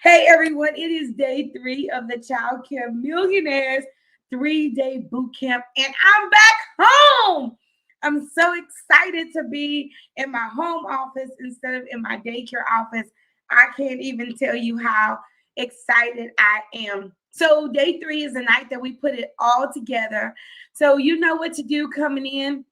Hey everyone, it is day 3 of the Childcare Millionaires 3-day boot camp, and I'm back home. I'm so excited to be in my home office instead of in my daycare office. I can't even tell you how excited I am. So day 3 is the night that we put it all together. So you know what to do coming in.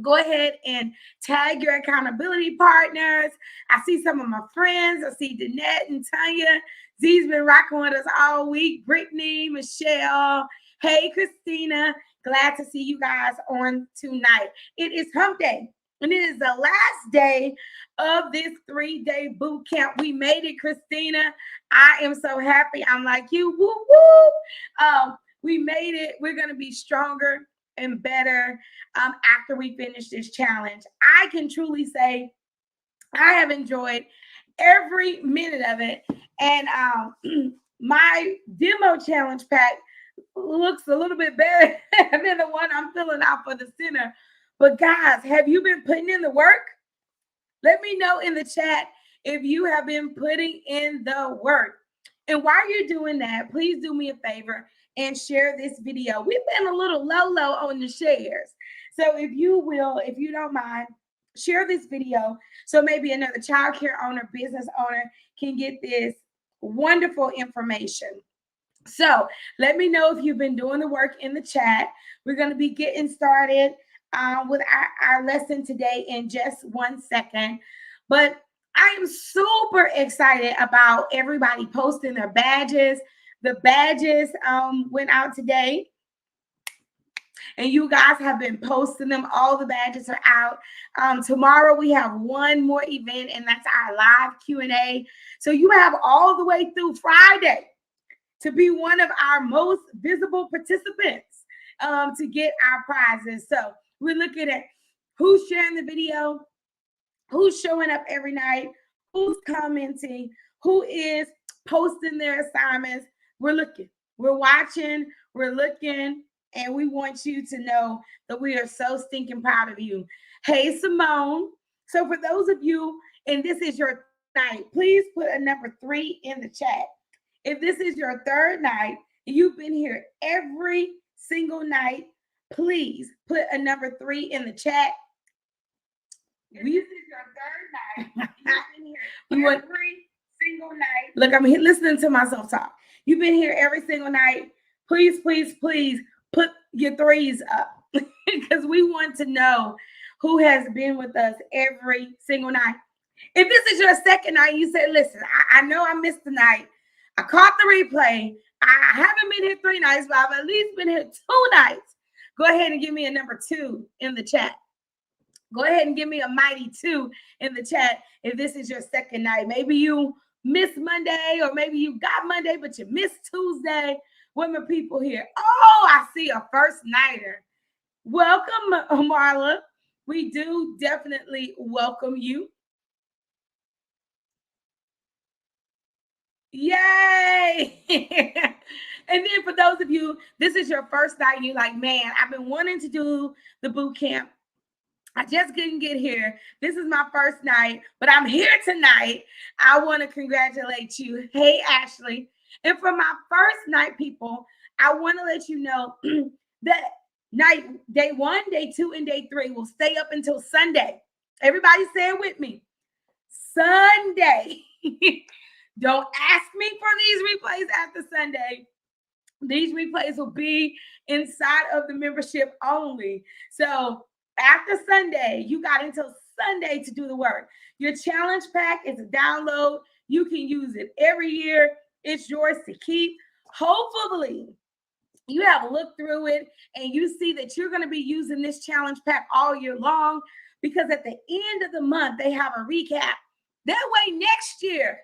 Go ahead and tag your accountability partners. I see some of my friends. I see Danette and Tanya. Z's been rocking with us all week. Brittany, Michelle. Hey, Christina. Glad to see you guys on tonight. It is hump day, and it is the last day of this 3-day boot camp. We made it, Christina. I am so happy. I'm like you. Woo, woo. We made it. We're going to be stronger and better after we finish this challenge. I can truly say I have enjoyed every minute of it. And my demo challenge pack looks a little bit better than the one I'm filling out for the center. But guys, have you been putting in the work? Let me know in the chat if you have been putting in the work. And while you're doing that, please do me a favor and share this video. We've been a little low on the shares. So if you don't mind, share this video so maybe another childcare owner, business owner can get this wonderful information. So let me know if you've been doing the work in the chat. We're going to be getting started with our lesson today in just 1 second. But I am super excited about everybody posting their badges. The badges went out today, and you guys have been posting them. All the badges are out. Tomorrow we have one more event, and that's our live Q&A. So you have all the way through Friday to be one of our most visible participants to get our prizes. So we're looking at who's sharing the video, who's showing up every night, who's commenting, who is posting their assignments. We're looking, we're watching, we're looking, and we want you to know that we are so stinking proud of you. Hey, Simone. So for those of you, and this is your night, please put a number 3 in the chat. If this is your third night and you've been here every single night, please put a number 3 in the chat. If this is your third night, you've been here every single night. Look, I'm listening to myself talk. You've been here every single night. Please, please, please put your 3s up because we want to know who has been with us every single night. If this is your second night, you said, listen, I know I missed the night. I caught the replay. I haven't been here 3 nights, but I've at least been here 2 nights. Go ahead and give me a number 2 in the chat. Go ahead and give me a mighty 2 in the chat if this is your second night. Maybe you missed Monday, or maybe you got Monday, but you missed Tuesday. What are my people here? Oh, I see a first nighter. Welcome, Marla. We do definitely welcome you. Yay! And then for those of you, this is your first night, you're like, man, I've been wanting to do the boot camp. I just couldn't get here. This is my first night, but I'm here tonight. I want to congratulate you. Hey, Ashley. And for my first night, people, I want to let you know that day 1, day 2, and day 3 will stay up until Sunday. Everybody say it with me. Sunday. Don't ask me for these replays after Sunday. These replays will be inside of the membership only. So after Sunday, you got until Sunday to do the work. Your challenge pack is a download. You can use it every year. It's yours to keep. Hopefully, you have looked through it and you see that you're going to be using this challenge pack all year long, because at the end of the month, they have a recap. That way, next year,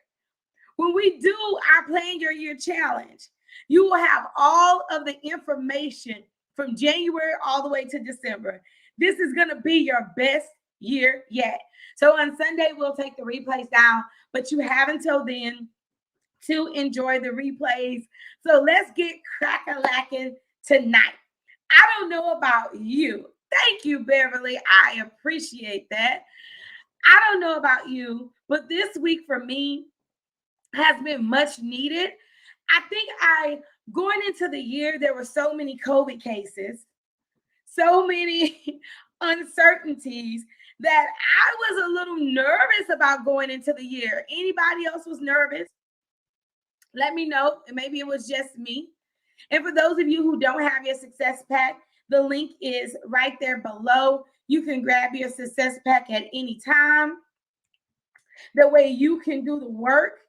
when we do our Plan Your Year challenge, you will have all of the information from January all the way to December. This is going to be your best year yet. So on Sunday, we'll take the replays down, but you have until then to enjoy the replays. So let's get crack-a-lacking tonight. I don't know about you. Thank you, Beverly. I appreciate that. I don't know about you, but this week for me has been much needed. I think going into the year, there were so many COVID cases, so many uncertainties that I was a little nervous about going into the year. Anybody else was nervous? Let me know. Maybe it was just me. And for those of you who don't have your success pack, the link is right there below. You can grab your success pack at any time. That way you can do the work.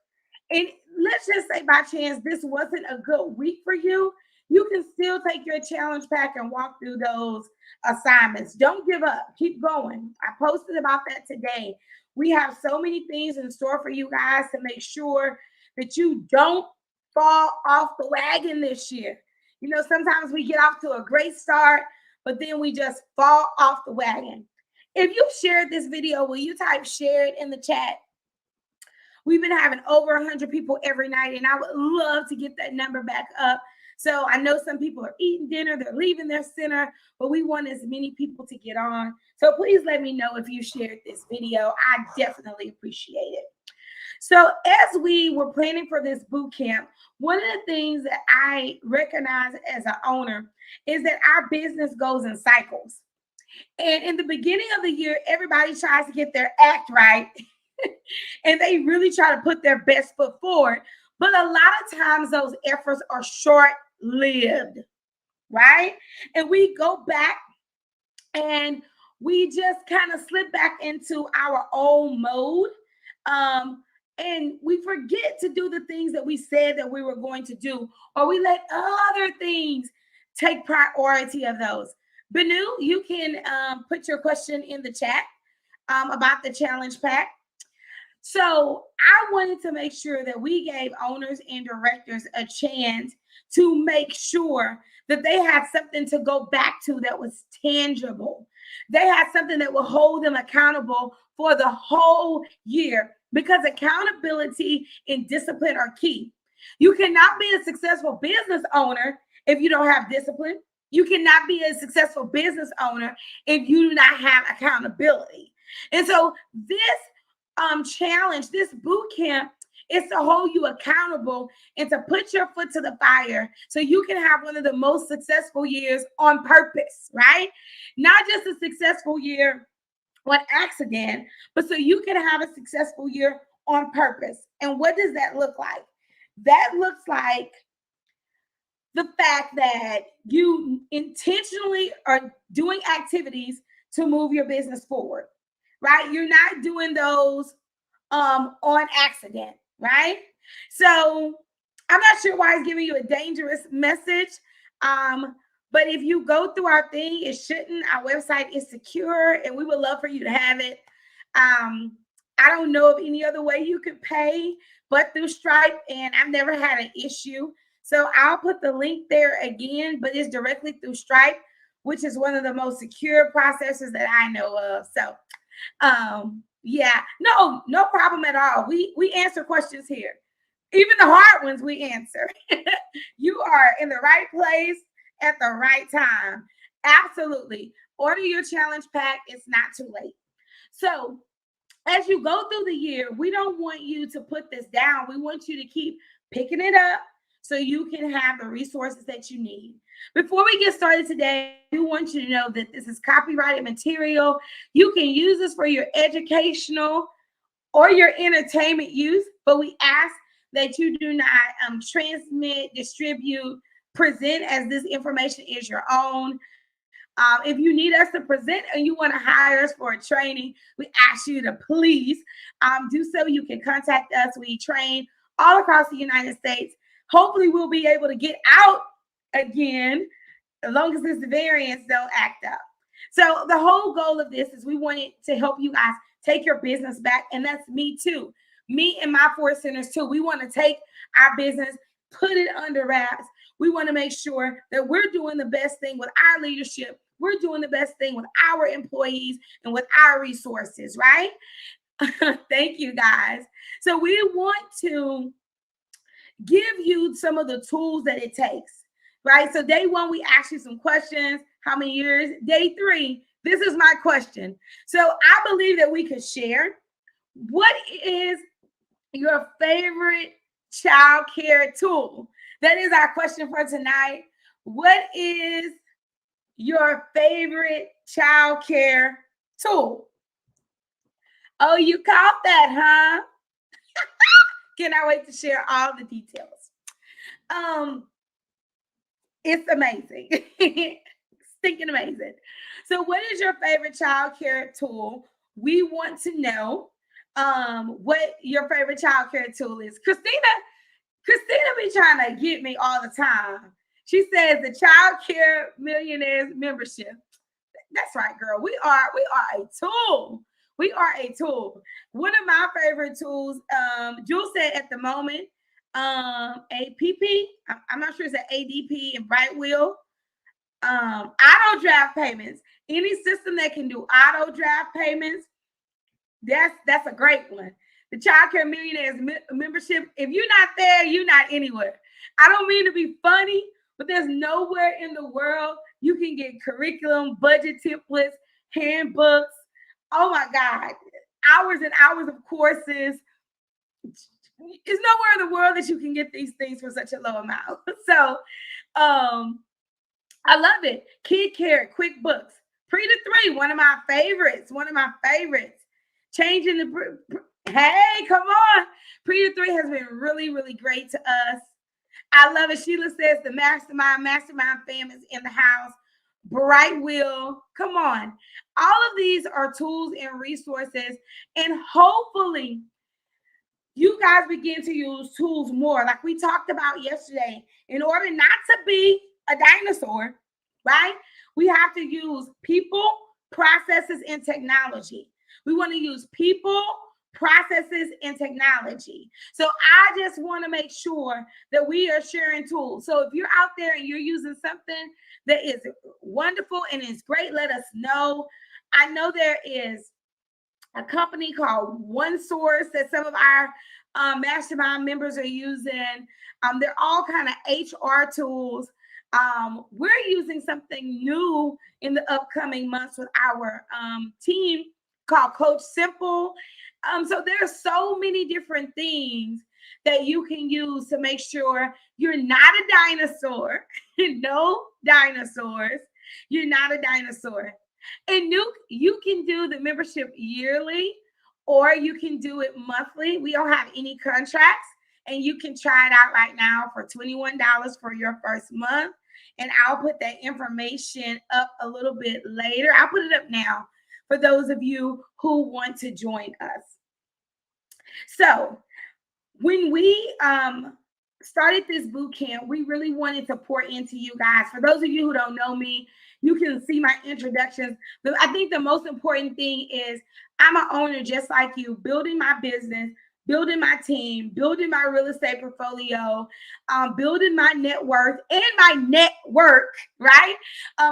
And let's just say by chance this wasn't a good week for you, you can still take your challenge pack and walk through those assignments. Don't give up. Keep going. I posted about that today. We have so many things in store for you guys to make sure that you don't fall off the wagon this year. You know, sometimes we get off to a great start, but then we just fall off the wagon. If you shared this video, will you type shared in the chat? We've been having over 100 people every night, and I would love to get that number back up. So I know some people are eating dinner, they're leaving their center, but we want as many people to get on. So please let me know if you shared this video. I definitely appreciate it. So as we were planning for this boot camp, one of the things that I recognize as an owner is that our business goes in cycles. And in the beginning of the year, everybody tries to get their act right. And they really try to put their best foot forward. But a lot of times those efforts are short-lived, right? And we go back and we just kind of slip back into our old mode. And we forget to do the things that we said that we were going to do, or we let other things take priority of those. Benu, you can put your question in the chat about the challenge pack. So I wanted to make sure that we gave owners and directors a chance to make sure that they had something to go back to that was tangible. They had something that will hold them accountable for the whole year, because accountability and discipline are key. You cannot be a successful business owner if you don't have discipline. You cannot be a successful business owner if you do not have accountability. And so this challenge, this boot camp, is to hold you accountable and to put your foot to the fire so you can have one of the most successful years on purpose, right? Not just a successful year on accident, but so you can have a successful year on purpose. And what does that look like? That looks like the fact that you intentionally are doing activities to move your business forward, right? You're not doing those on accident, right? So I'm not sure why it's giving you a dangerous message. But if you go through our thing, it shouldn't. Our website is secure, and we would love for you to have it. I don't know of any other way you could pay but through Stripe, and I've never had an issue. So I'll put the link there again, but it's directly through Stripe, which is one of the most secure processes that I know of. So yeah, no problem at all. We answer questions here. Even the hard ones we answer. You are in the right place at the right time. Absolutely. Order your challenge pack. It's not too late. So as you go through the year, we don't want you to put this down. We want you to keep picking it up so you can have the resources that you need. Before we get started today, we want you to know that this is copyrighted material. You can use this for your educational or your entertainment use, but we ask that you do not transmit, distribute, present as this information is your own. If you need us to present and you want to hire us for a training, we ask you to please do so. You can contact us. We train all across the United States. Hopefully we'll be able to get out again as long as this variants don't act up. So the whole goal of this is we wanted to help you guys take your business back. And that's me too. Me and my 4 centers too. We want to take our business, put it under wraps. We want to make sure that we're doing the best thing with our leadership. We're doing the best thing with our employees and with our resources, right? Thank you, guys. So we want to give you some of the tools that it takes, right? So day 1, we asked you some questions. How many years? Day 3, this is my question. So I believe that we could share what is your favorite childcare tool? That is our question for tonight. What is your favorite childcare tool? Oh, you caught that, huh? Cannot wait to share all the details. It's amazing. Stinking amazing. So what is your favorite childcare tool? We want to know what your favorite childcare tool is. Christina be trying to get me all the time. She says the Childcare Millionaires membership. That's right, girl. We are a tool. We are a tool. One of my favorite tools, Jules said at the moment, APP. I'm not sure it's an ADP and Brightwheel. Auto draft payments. Any system that can do auto draft payments, that's a great one. The Childcare Millionaires membership. If you're not there, you're not anywhere. I don't mean to be funny, but there's nowhere in the world you can get curriculum, budget templates, handbooks. Oh my God, hours and hours of courses. There's nowhere in the world that you can get these things for such a low amount. So, I love it. Kid Care, QuickBooks, Pre-to-3, one of my favorites. Changing the hey, come on. Pre-to-3 has been really, really great to us. I love it. Sheila says the mastermind families in the house. Brightwheel, come on. All of these are tools and resources, and hopefully you guys begin to use tools more, like we talked about yesterday. In order not to be a dinosaur, right? We have to use people, processes, and technology. We want to use people, processes, and technology. So I just want to make sure that we are sharing tools. So if you're out there and you're using something that is wonderful and is great, let us know. I know there is a company called OneSource that some of our mastermind members are using. They're all kind of HR tools. We're using something new in the upcoming months with our team called Coach Simple. So there's so many different things that you can use to make sure you're not a dinosaur. No dinosaurs. You're not a dinosaur. And you can do the membership yearly, or you can do it monthly. We don't have any contracts, and you can try it out right now for $21 for your first month. And I'll put that information up a little bit later. I'll put it up now for those of you who want to join us. So when we started this boot camp, we really wanted to pour into you guys. For those of you who don't know me, you can see my introductions. But I think the most important thing is I'm an owner just like you, building my business, building my team, building my real estate portfolio, building my net worth and my network, right?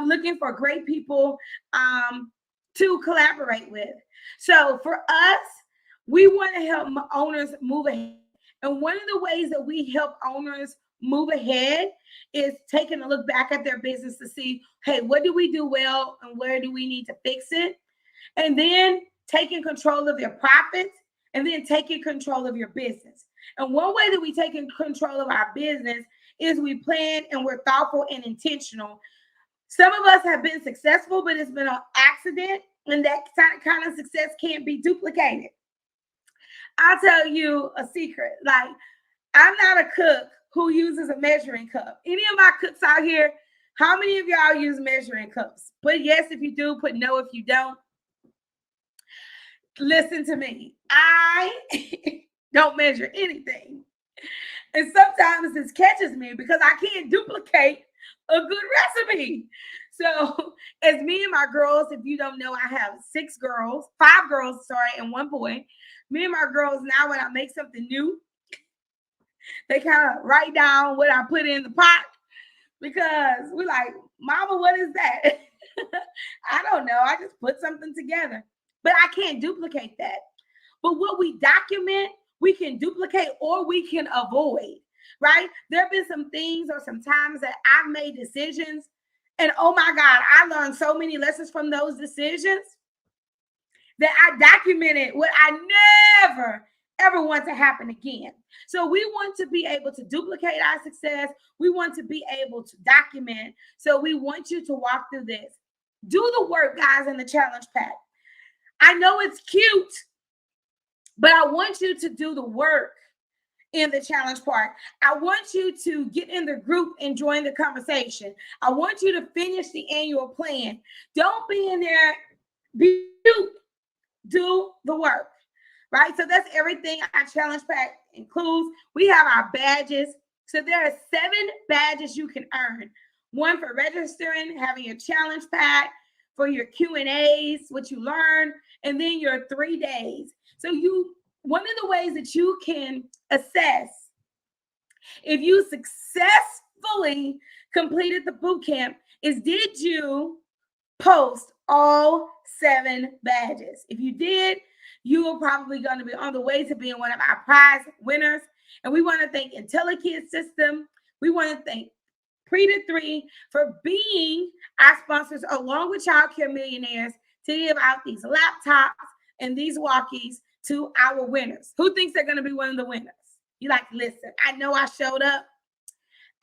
Looking for great people to collaborate with. So for us, we want to help owners move ahead. And one of the ways that we help owners move ahead is taking a look back at their business to see, hey, what do we do well and where do we need to fix it? And then taking control of your profits, and then taking control of your business. And one way that we take control of our business is we plan and we're thoughtful and intentional. Some of us have been successful, but it's been an accident, and that kind of success can't be duplicated. I'll tell you a secret. Like, I'm not a cook who uses a measuring cup. Any of my cooks out here, how many of y'all use measuring cups? Put yes if you do, put no if you don't. Listen to me. I don't measure anything. And sometimes this catches me because I can't duplicate a good recipe. So as me and my girls, if you don't know, I have 5 girls, and 1 boy. Me and my girls now, when I make something new, they kind of write down what I put in the pot, because we're like, Mama, what is that? I don't know. I just put something together, but I can't duplicate that. But what we document, we can duplicate or we can avoid, right? There have been some things or some times that I've made decisions, and oh my God, I learned so many lessons from those decisions that I documented what I never, ever want to happen again. So we want to be able to duplicate our success. We want to be able to document. So we want you to walk through this. Do the work, guys, in the challenge pack. I know it's cute, but I want you to do the work in the challenge part. I want you to get in the group and join the conversation. I want you to finish the annual plan. Don't be in there, be cute. Do the work, right? So that's everything our challenge pack includes. We have our badges. So there are 7 badges you can earn. One for registering, having your challenge pack, for your Q&As, what you learn, and then your 3 days. So one of the ways that you can assess if you successfully completed the boot camp is, did you post all 7 badges? If you did, you are probably going to be on the way to being one of our prize winners. And we want to thank IntelliKid System. We want to thank Pre-to-3 for being our sponsors, along with Childcare Millionaires, to give out these laptops and these walkies to our winners. Who thinks they're going to be one of the winners? You like, listen, I know I showed up.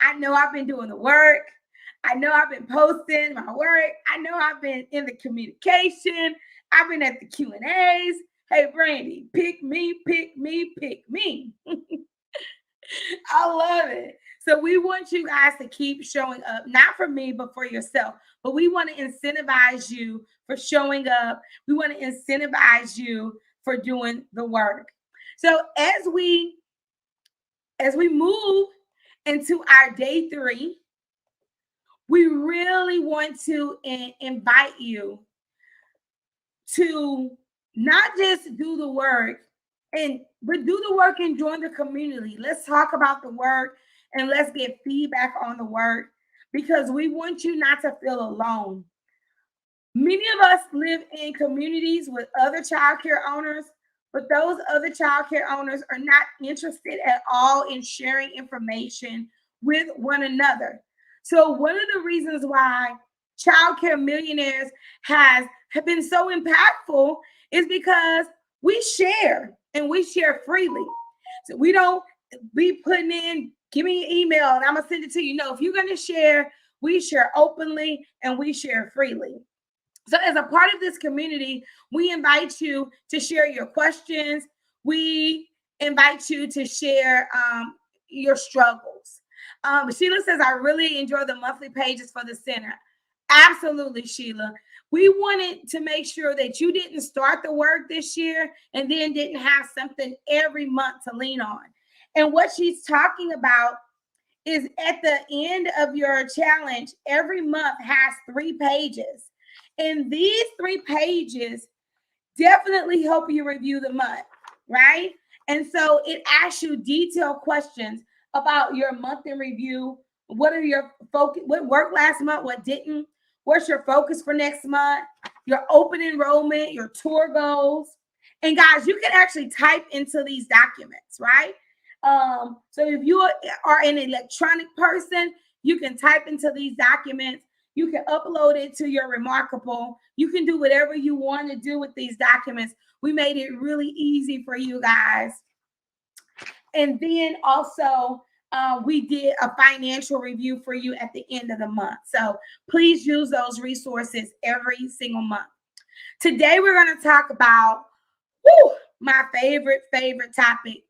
I know I've been doing the work. I know I've been posting my work. I know I've been in the communication. I've been at the Q&As. Hey, Brandy, pick me, pick me, pick me. I love it. So we want you guys to keep showing up, not for me, but for yourself. But we want to incentivize you for showing up. We want to incentivize you for doing the work. So as we move into our day 3, we really want to invite you to not just do the work, but do the work and join the community. Let's talk about the work and let's get feedback on the work, because we want you not to feel alone. Many of us live in communities with other childcare owners, but those other childcare owners are not interested at all in sharing information with one another. So one of the reasons why Childcare Millionaires have been so impactful is because we share, and we share freely. So we don't be putting in, give me an email and I'm going to send it to you. No, if you're going to share, we share openly and we share freely. So as a part of this community, we invite you to share your questions. We invite you to share your struggles. Sheila says, I really enjoy the monthly pages for the center. Absolutely, Sheila. We wanted to make sure that you didn't start the work this year and then didn't have something every month to lean on. And what she's talking about is, at the end of your challenge, every month has 3 pages. And these 3 pages definitely help you review the month, right? And so it asks you detailed questions about your month in review. What are your focus? What worked last month? What didn't? What's your focus for next month? Your open enrollment, your tour goals. And guys, you can actually type into these documents, right? So if you are an electronic person, you can type into these documents. You can upload it to your Remarkable. You can do whatever you want to do with these documents. We made it really easy for you guys. And then also, we did a financial review for you at the end of the month. So please use those resources every single month. Today, we're going to talk about my favorite topic.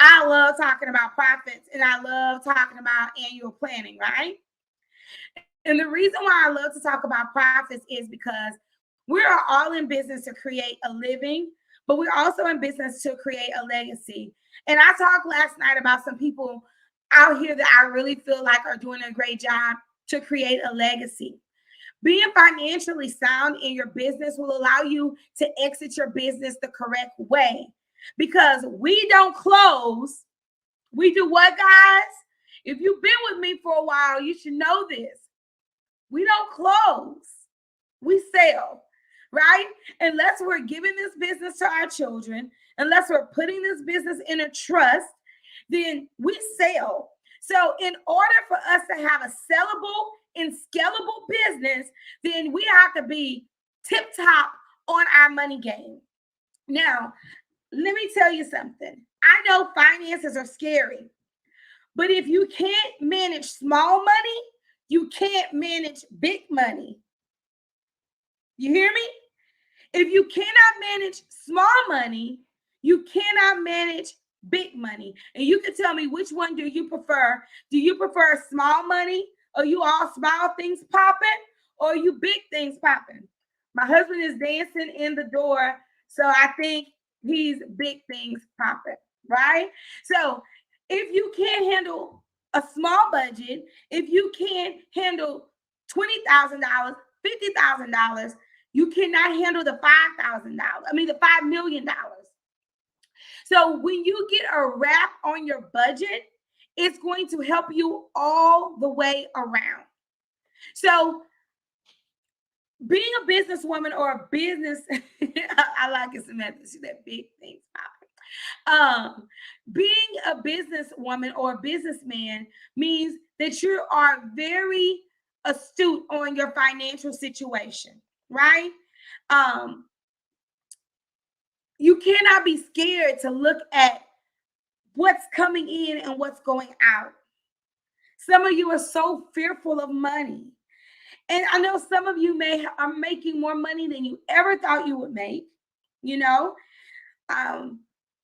I love talking about profits, and I love talking about annual planning, right? And the reason why I love to talk about profits is because we are all in business to create a living, but we're also in business to create a legacy. And I talked last night about some people out here that I really feel like are doing a great job to create a legacy. Being financially sound in your business will allow you to exit your business the correct way, because we don't close. We do what, guys? If you've been with me for a while, you should know this. We don't close. We sell, right? Unless we're giving this business to our children, unless we're putting this business in a trust, then we sell. So in order for us to have a sellable and scalable business, then we have to be tip top on our money game. Now, let me tell you something. I know finances are scary, but if you can't manage small money, you can't manage big money. You hear me? If you cannot manage small money, you cannot manage big money. And you can tell me, which one do you prefer? Do you prefer small money? Or you all small things popping? Or you big things popping? My husband is dancing in the door, so I think he's big things popping, right? So if you can't handle a small budget, if you can't handle $20,000, $50,000, you cannot handle the the $5 million. So when you get a wrap on your budget, it's going to help you all the way around. So being a businesswoman or a business, I like it, Samantha, see that big thing popping. Being a businesswoman or a businessman means that you are very astute on your financial situation, right? You cannot be scared to look at what's coming in and what's going out. Some of you are so fearful of money. And I know some of you are making more money than you ever thought you would make. You know,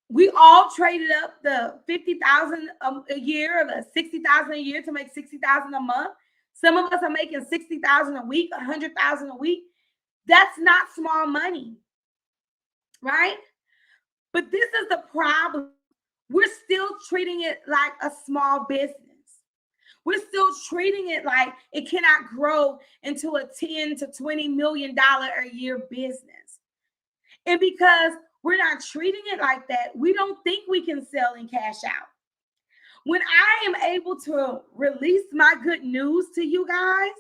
we all traded up the 50,000 a year or the 60,000 a year to make 60,000 a month. Some of us are making 60,000 a week, 100,000 a week. That's not small money, right? But this is the problem. We're still treating it like a small business. We're still treating it like it cannot grow into a $10 to $20 million a year business. And because we're not treating it like that, we don't think we can sell and cash out. When I am able to release my good news to you guys,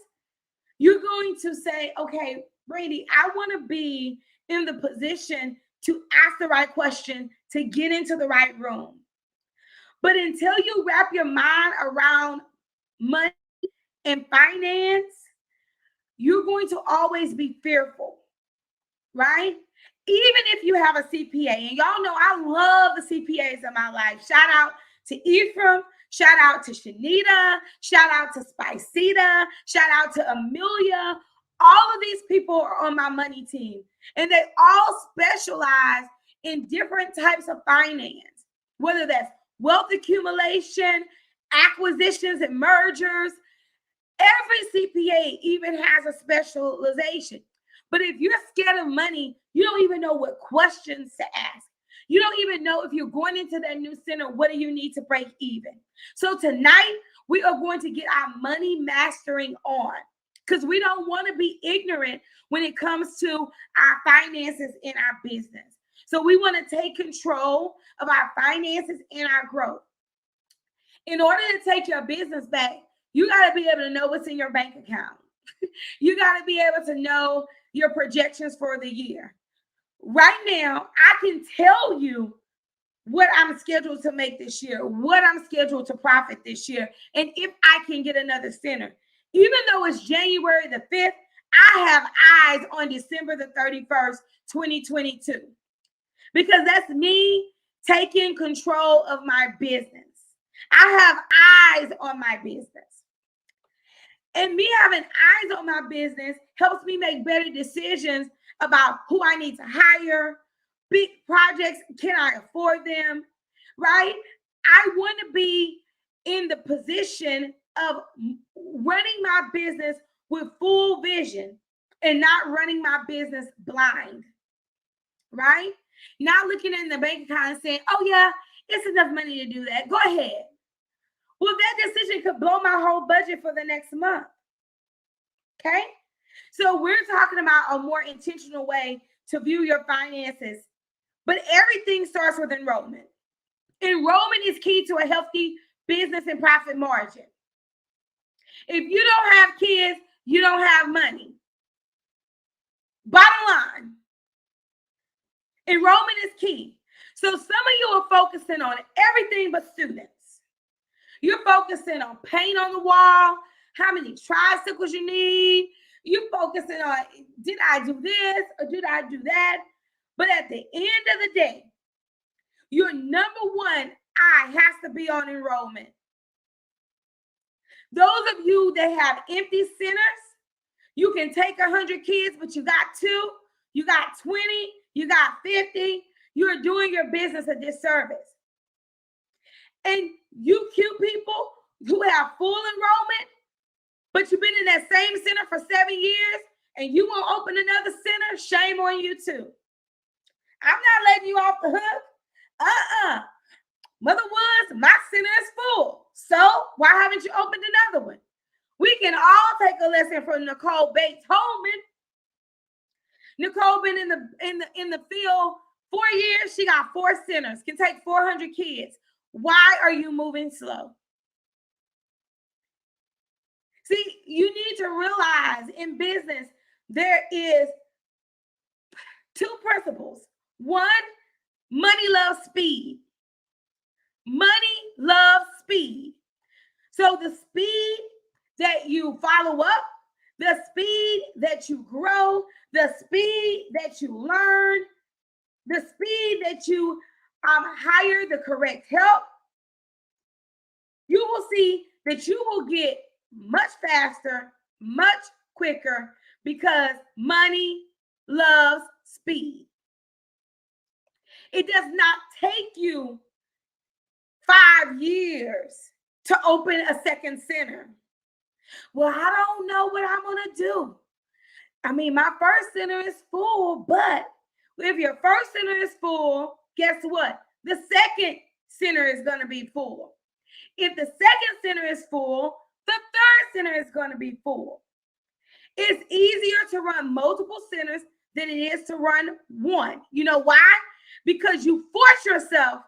you're going to say, okay, Brady, I want to be in the position to ask the right question, to get into the right room. But until you wrap your mind around money and finance, you're going to always be fearful, right? Even if you have a CPA, and y'all know I love the CPAs in my life. Shout out to Ephraim, shout out to Shanita, shout out to Spicita, shout out to Amelia. All of these people are on my money team, and they all specialize in different types of finance, whether that's wealth accumulation, acquisitions and mergers. Every CPA even has a specialization. But if you're scared of money, you don't even know what questions to ask. You don't even know if you're going into that new center, what do you need to break even? So tonight, we are going to get our money mastering on, because we don't want to be ignorant when it comes to our finances in our business. So we want to take control of our finances and our growth. In order to take your business back, you got to be able to know what's in your bank account. You got to be able to know your projections for the year. Right now, I can tell you what I'm scheduled to make this year, what I'm scheduled to profit this year, and if I can get another center. Even though it's January the 5th, I have eyes on December the 31st, 2022, because that's me taking control of my business. I have eyes on my business. And me having eyes on my business helps me make better decisions about who I need to hire, big projects, can I afford them, right? I want to be in the position of running my business with full vision and not running my business blind, right? Not looking in the bank account and saying, oh yeah, it's enough money to do that. Go ahead. Well, that decision could blow my whole budget for the next month. Okay? So we're talking about a more intentional way to view your finances. But everything starts with enrollment. Enrollment is key to a healthy business and profit margin. If you don't have kids, you don't have money. Bottom line, enrollment is key. So some of you are focusing on everything but students. You're focusing on paint on the wall, how many tricycles you need. You're focusing on, did I do this or did I do that? But at the end of the day, Your number one eye has to be on enrollment. Those of you that have empty centers, you can take 100 kids, but you got 2, you got 20, you got 50. You're doing your business a disservice. And you cute people who have full enrollment, but you've been in that same center for 7 years and you won't open another center, shame on you too. I'm not letting you off the hook. Mother Woods, my center is full. So why haven't you opened another one? We can all take a lesson from Nicole Bates Holman. Nicole been in the field 4 years. She got 4 centers, can take 400 kids. Why are you moving slow? See, you need to realize in business, there is 2 principles. One, money loves speed. Money loves speed. So the speed that you follow up, the speed that you grow, the speed that you learn, the speed that you hire the correct help, you will see that you will get much faster, much quicker, because money loves speed. It does not take you 5 years to open a second center. Well, I don't know what I'm going to do. I mean, my first center is full, but if your first center is full, guess what? The second center is going to be full. If the second center is full, the third center is going to be full. It's easier to run multiple centers than it is to run one. You know why? Because you force yourself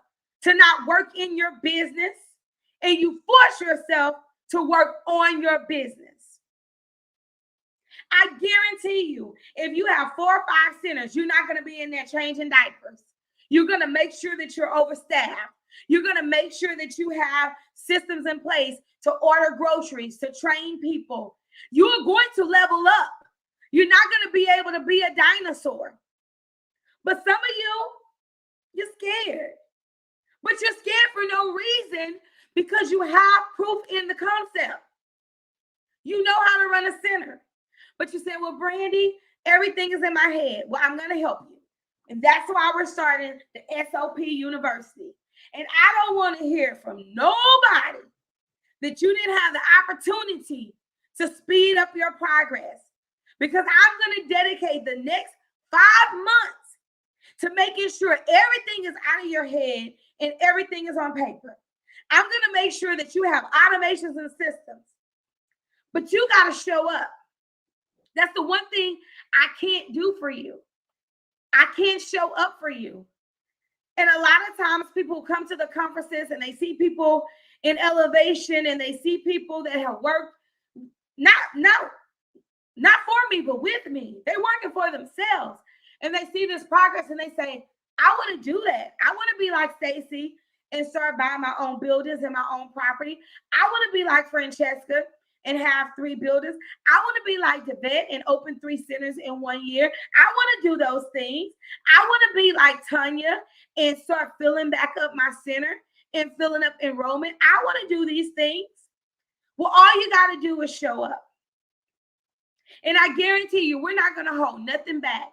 to not work in your business, and you force yourself to work on your business. I guarantee you, if you have 4 or 5 centers, you're not going to be in there changing diapers. You're going to make sure that you're overstaffed. You're going to make sure that you have systems in place to order groceries, to train people. You are going to level up. You're not going to be able to be a dinosaur. But some of you're scared. But you're scared for no reason, because you have proof in the concept. You know how to run a center. But you say, well, Brandy, everything is in my head. Well, I'm going to help you. And that's why we're starting the SOP University. And I don't want to hear from nobody that you didn't have the opportunity to speed up your progress, because I'm going to dedicate the next 5 months to making sure everything is out of your head and everything is on paper. I'm going to make sure that you have automations and systems, but you got to show up. That's the one thing I can't do for you. I can't show up for you. And a lot of times people come to the conferences and they see people in elevation, and they see people that have worked not for me, but with me. They're working for themselves, and they see this progress and they say, I want to do that. I want to be like Stacy and start buying my own buildings and my own property. I want to be like Francesca and have 3 buildings. I want to be like Devette and open 3 centers in 1 year. I want to do those things. I want to be like Tanya and start filling back up my center and filling up enrollment. I want to do these things. Well, all you got to do is show up. And I guarantee you, we're not going to hold nothing back.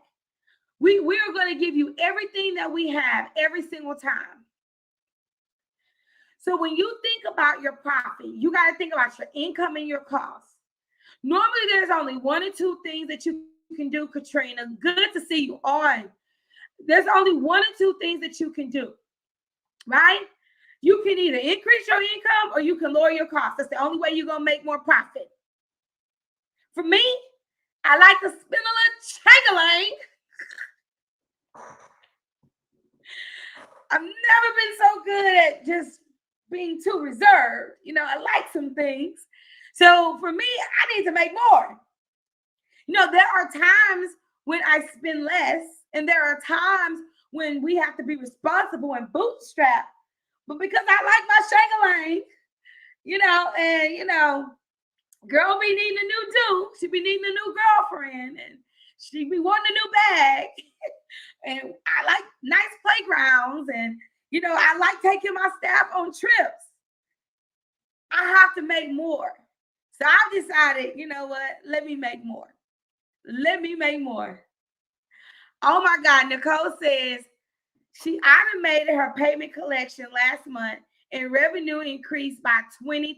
We are going to give you everything that we have every single time. So when you think about your profit, you got to think about your income and your costs. Normally, there's only 1 or 2 things that you can do, Katrina. Good to see you on. There's only 1 or 2 things that you can do, right? You can either increase your income or you can lower your costs. That's the only way you're going to make more profit. For me, I like to spin a little chang-a-lang. I've never been so good at just being too reserved. You know, I like some things. So for me, I need to make more. You know, there are times when I spend less, and there are times when we have to be responsible and bootstrap. But because I like my shang-a-lang, girl be needing a new do. She be needing a new girlfriend, and she be wanting a new bag. And I like nice playgrounds, and I like taking my staff on trips. I have to make more. So I've decided, you know what? Let me make more. Let me make more. Oh my God, Nicole says she automated her payment collection last month and revenue increased by $20,000.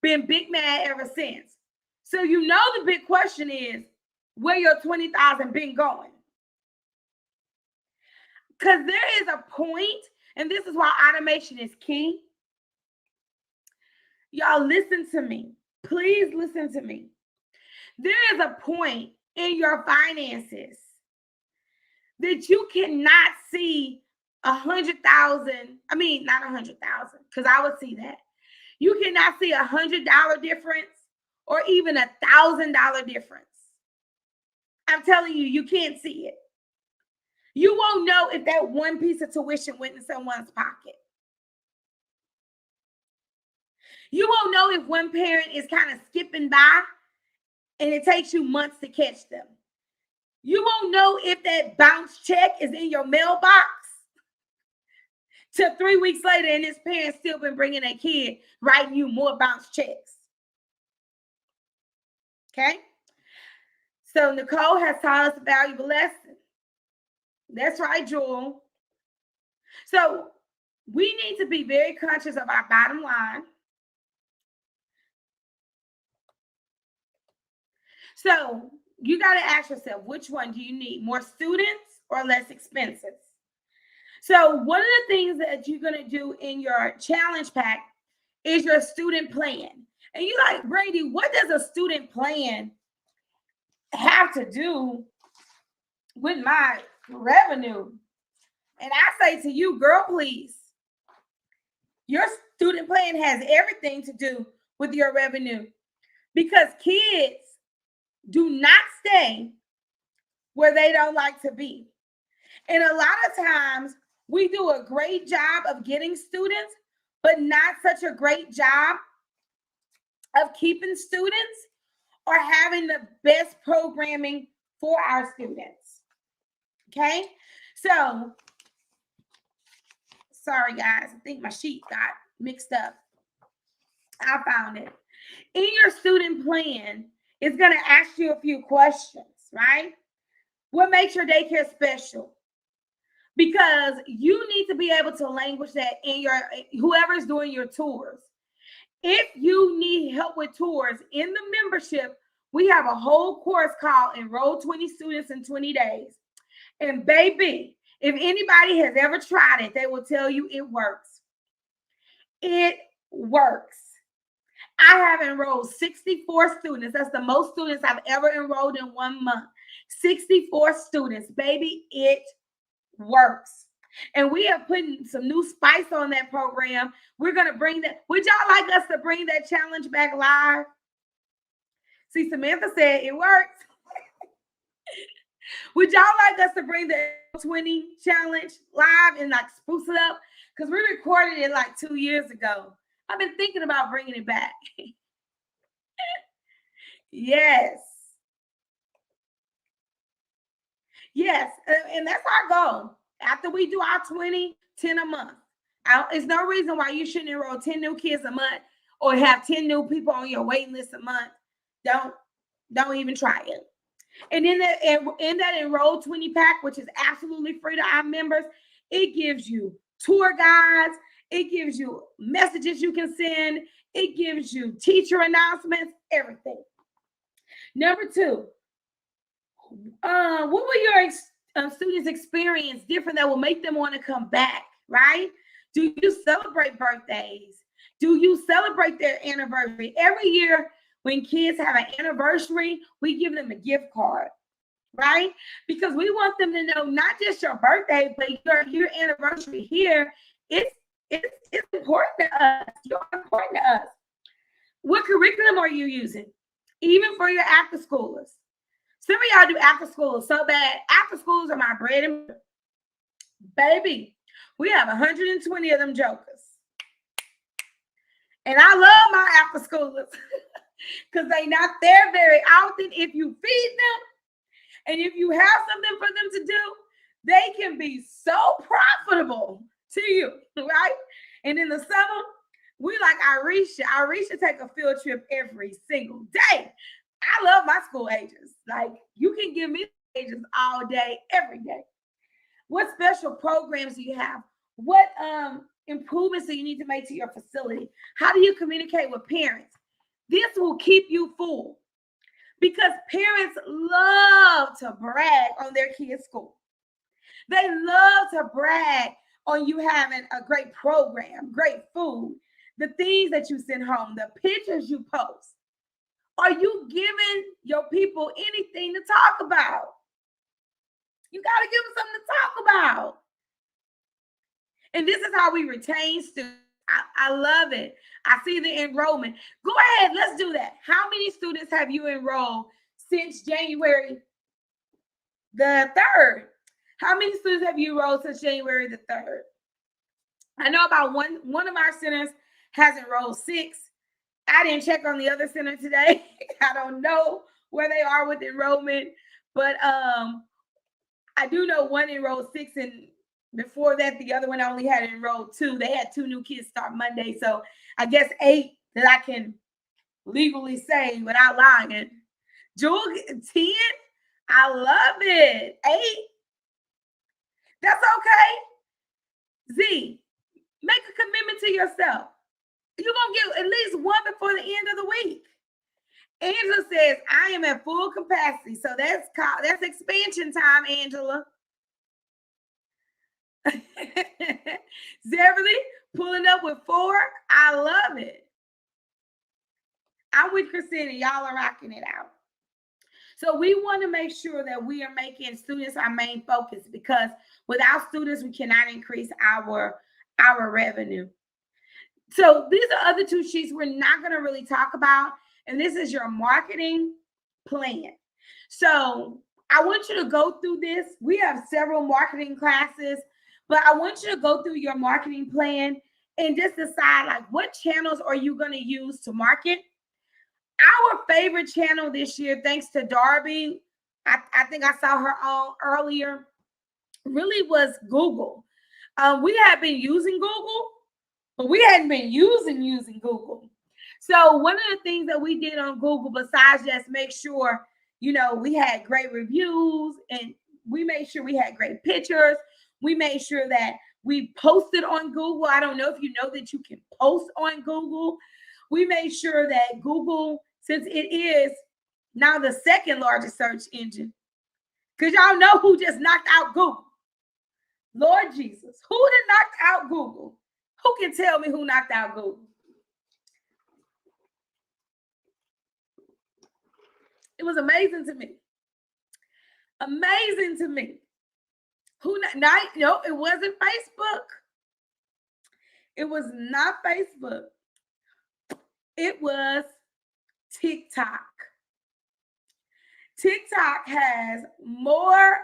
Been big mad ever since. So the big question is, where your $20,000 been going? Because there is a point, and this is why automation is key. Y'all listen to me. Please listen to me. There is a point in your finances that you cannot see 100,000. I mean, not 100,000, because I would see that. You cannot see $100 difference or even $1,000 difference. I'm telling you, you can't see it. You won't know if that one piece of tuition went in someone's pocket. You won't know if one parent is kind of skipping by and it takes you months to catch them. You won't know if that bounce check is in your mailbox till 3 weeks later and this parent still been bringing a kid writing you more bounce checks. Okay? So Nicole has taught us a valuable lesson. That's right, Jewel. So we need to be very conscious of our bottom line. So you got to ask yourself, which one do you need? More students or less expenses? So one of the things that you're going to do in your challenge pack is your student plan. And you're like, Brady, what does a student plan have to do with my revenue? And I say to you, girl, please, your student plan has everything to do with your revenue, because kids do not stay where they don't like to be. And a lot of times we do a great job of getting students, but not such a great job of keeping students or having the best programming for our students. Okay? So, sorry guys, I think my sheet got mixed up. I found it. In your student plan, it's going to ask you a few questions, right? What makes your daycare special? Because you need to be able to language that in your, whoever's doing your tours. If you need help with tours in the membership, we have a whole course called Enroll 20 Students in 20 Days. And baby, if anybody has ever tried it, they will tell you it works. It works. I have enrolled 64 students. That's the most students I've ever enrolled in 1 month. 64 students. Baby, it works. And we are putting some new spice on that program. We're going to bring that. Would y'all like us to bring that challenge back live? See, Samantha said it works. Would y'all like us to bring the 20 challenge live and like spruce it up? Because we recorded it like 2 years ago. I've been thinking about bringing it back. Yes. Yes. And that's our goal. After we do our 20, 10 a month. There's no reason why you shouldn't enroll 10 new kids a month or have 10 new people on your waiting list a month. Don't even try it. And in that Enroll 20 pack, which is absolutely free to our members, it gives you tour guides. It gives you messages you can send. It gives you teacher announcements, everything. Number 2, what will your students experience different that will make them want to come back, right? Do you celebrate birthdays? Do you celebrate their anniversary? Every year when kids have an anniversary, we give them a gift card, right? Because we want them to know not just your birthday, but your anniversary here. It's important to us. You're important to us. What curriculum are you using? Even for your after schoolers. Some of y'all do after school so bad. After schools are my bread and butter. Baby, we have 120 of them jokers. And I love my after schoolers because they're not there very often. If you feed them and if you have something for them to do, they can be so profitable to you, right? And in the summer, we like Irisha. Irisha take a field trip every single day. I love my school agents. Like, you can give me agents all day, every day. What special programs do you have? What improvements do you need to make to your facility? How do you communicate with parents? This will keep you full because parents love to brag on their kids' school. They love to brag on you having a great program, great food, the things that you send home, the pictures you post. Are you giving your people anything to talk about? You got to give them something to talk about. And this is how we retain students. I love it. I see the enrollment. Go ahead, let's do that. How many students have you enrolled since January the 3rd? How many students have you enrolled since January the 3rd? I know about one of our centers has enrolled 6. I didn't check on the other center today. I don't know where they are with enrollment, but I do know one enrolled 6, and before that, the other one only had enrolled 2. They had 2 new kids start Monday, so I guess 8 that I can legally say without lying. Jewel, 10, I love it. 8, that's okay. Z, make a commitment to yourself. You're going to get at least 1 before the end of the week. Angela says, I am at full capacity. So that's expansion time, Angela. Zeverly, pulling up with 4. I love it. I'm with Christina. Y'all are rocking it out. So we want to make sure that we are making students our main focus, because without students, we cannot increase our revenue. So these are other 2 sheets we're not going to really talk about. And this is your marketing plan. So I want you to go through this. We have several marketing classes, but I want you to go through your marketing plan and just decide, like, what channels are you going to use to market? Our favorite channel this year, thanks to Darby, I think I saw her on earlier, really was Google. We have been using Google, but we hadn't been using Google. So one of the things that we did on Google, besides just make sure, we had great reviews, and we made sure we had great pictures. We made sure that we posted on Google. I don't know if you know that you can post on Google. We made sure that Google, since it is now the 2nd largest search engine, because y'all know who just knocked out Google. Lord Jesus, who did knock out Google? Who can tell me who knocked out Google? It was amazing to me. Amazing to me. No, it wasn't Facebook. It was not Facebook. It was TikTok. TikTok has more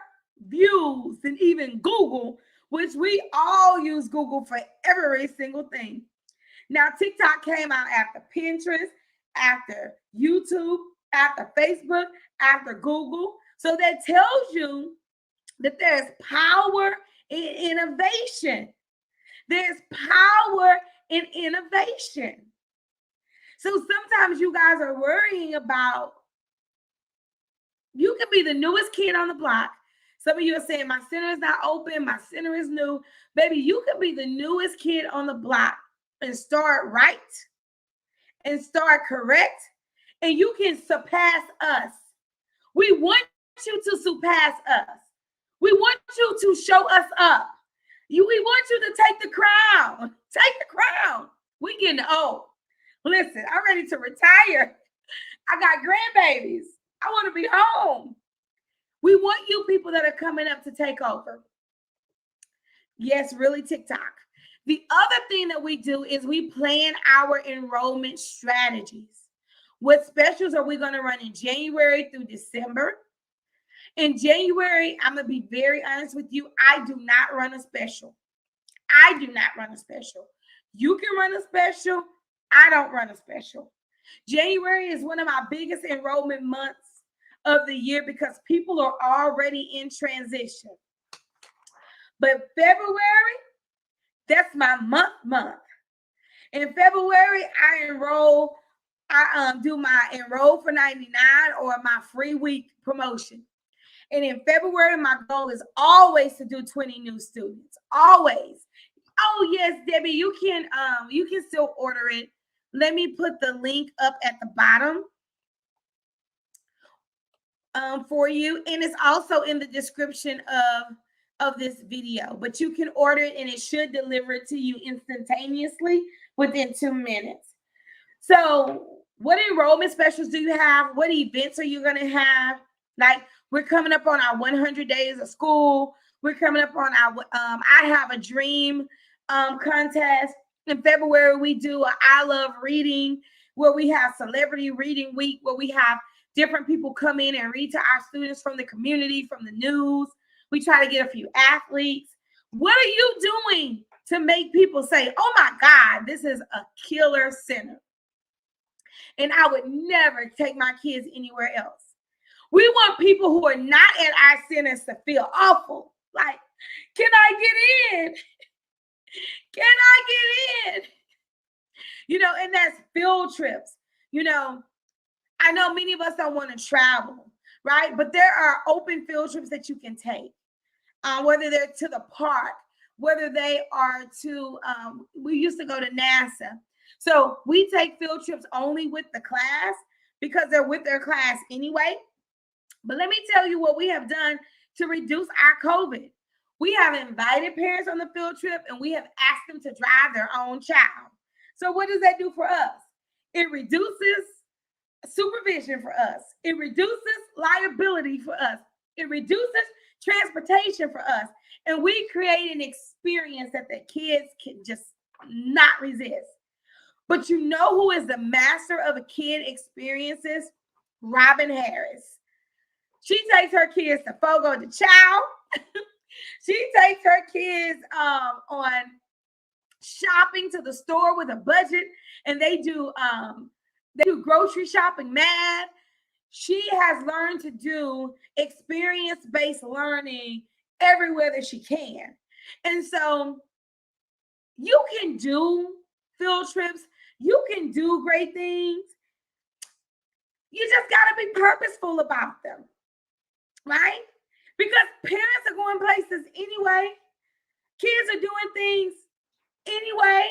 views than even Google, which we all use Google for every single thing. Now, TikTok came out after Pinterest, after YouTube, after Facebook, after Google. So that tells you that there's power in innovation. There's power in innovation. So sometimes you guys are worrying about, you can be the newest kid on the block. Some of you are saying, my center is not open, my center is new. Baby, you can be the newest kid on the block and start right and start correct, and you can surpass us. We want you to surpass us. We want you to show us up. We want you to take the crown. Take the crown. We getting old. Listen, I'm ready to retire. I got grandbabies. I want to be home. We want you people that are coming up to take over. Yes, really, TikTok. The other thing that we do is we plan our enrollment strategies. What specials are we going to run in January through December? In January, I'm going to be very honest with you, I do not run a special. I do not run a special. You can run a special. I don't run a special. January is one of my biggest enrollment months of the year because people are already in transition. But February, that's my month. In February, I do my enroll for $99 or my free week promotion. And in February, my goal is always to do 20 new students. Always. Oh, yes, Debbie, you can still order it. Let me put the link up at the bottom for you. And it's also in the description of this video. But you can order it and it should deliver it to you instantaneously within 2 minutes. So what enrollment specials do you have? What events are you going to have? Like, we're coming up on our 100 days of school. We're coming up on our I Have a Dream contest. In February, we do a I Love Reading, where we have Celebrity Reading Week, where we have different people come in and read to our students from the community, from the news. We try to get a few athletes. What are you doing to make people say, oh my God, this is a killer center? And I would never take my kids anywhere else. We want people who are not at our centers to feel awful. Like, can I get in? Can I get in? You know, and that's field trips. You know, I know many of us don't want to travel, right? But there are open field trips that you can take, whether they're to the park, whether they are to, we used to go to NASA. So we take field trips only with the class because they're with their class anyway. But let me tell you what we have done to reduce our COVID. We have invited parents on the field trip and we have asked them to drive their own child. So what does that do for us? It reduces supervision for us. It reduces liability for us. It reduces transportation for us. And we create an experience that the kids can just not resist. But you know who is the master of a kid experiences? Robin Harris. She takes her kids to Fogo de Chao. She takes her kids on shopping to the store with a budget, and they do grocery shopping math. She has learned to do experience-based learning everywhere that she can. And so you can do field trips. You can do great things. You just got to be purposeful about them, right? Because parents are going places anyway. Kids are doing things anyway.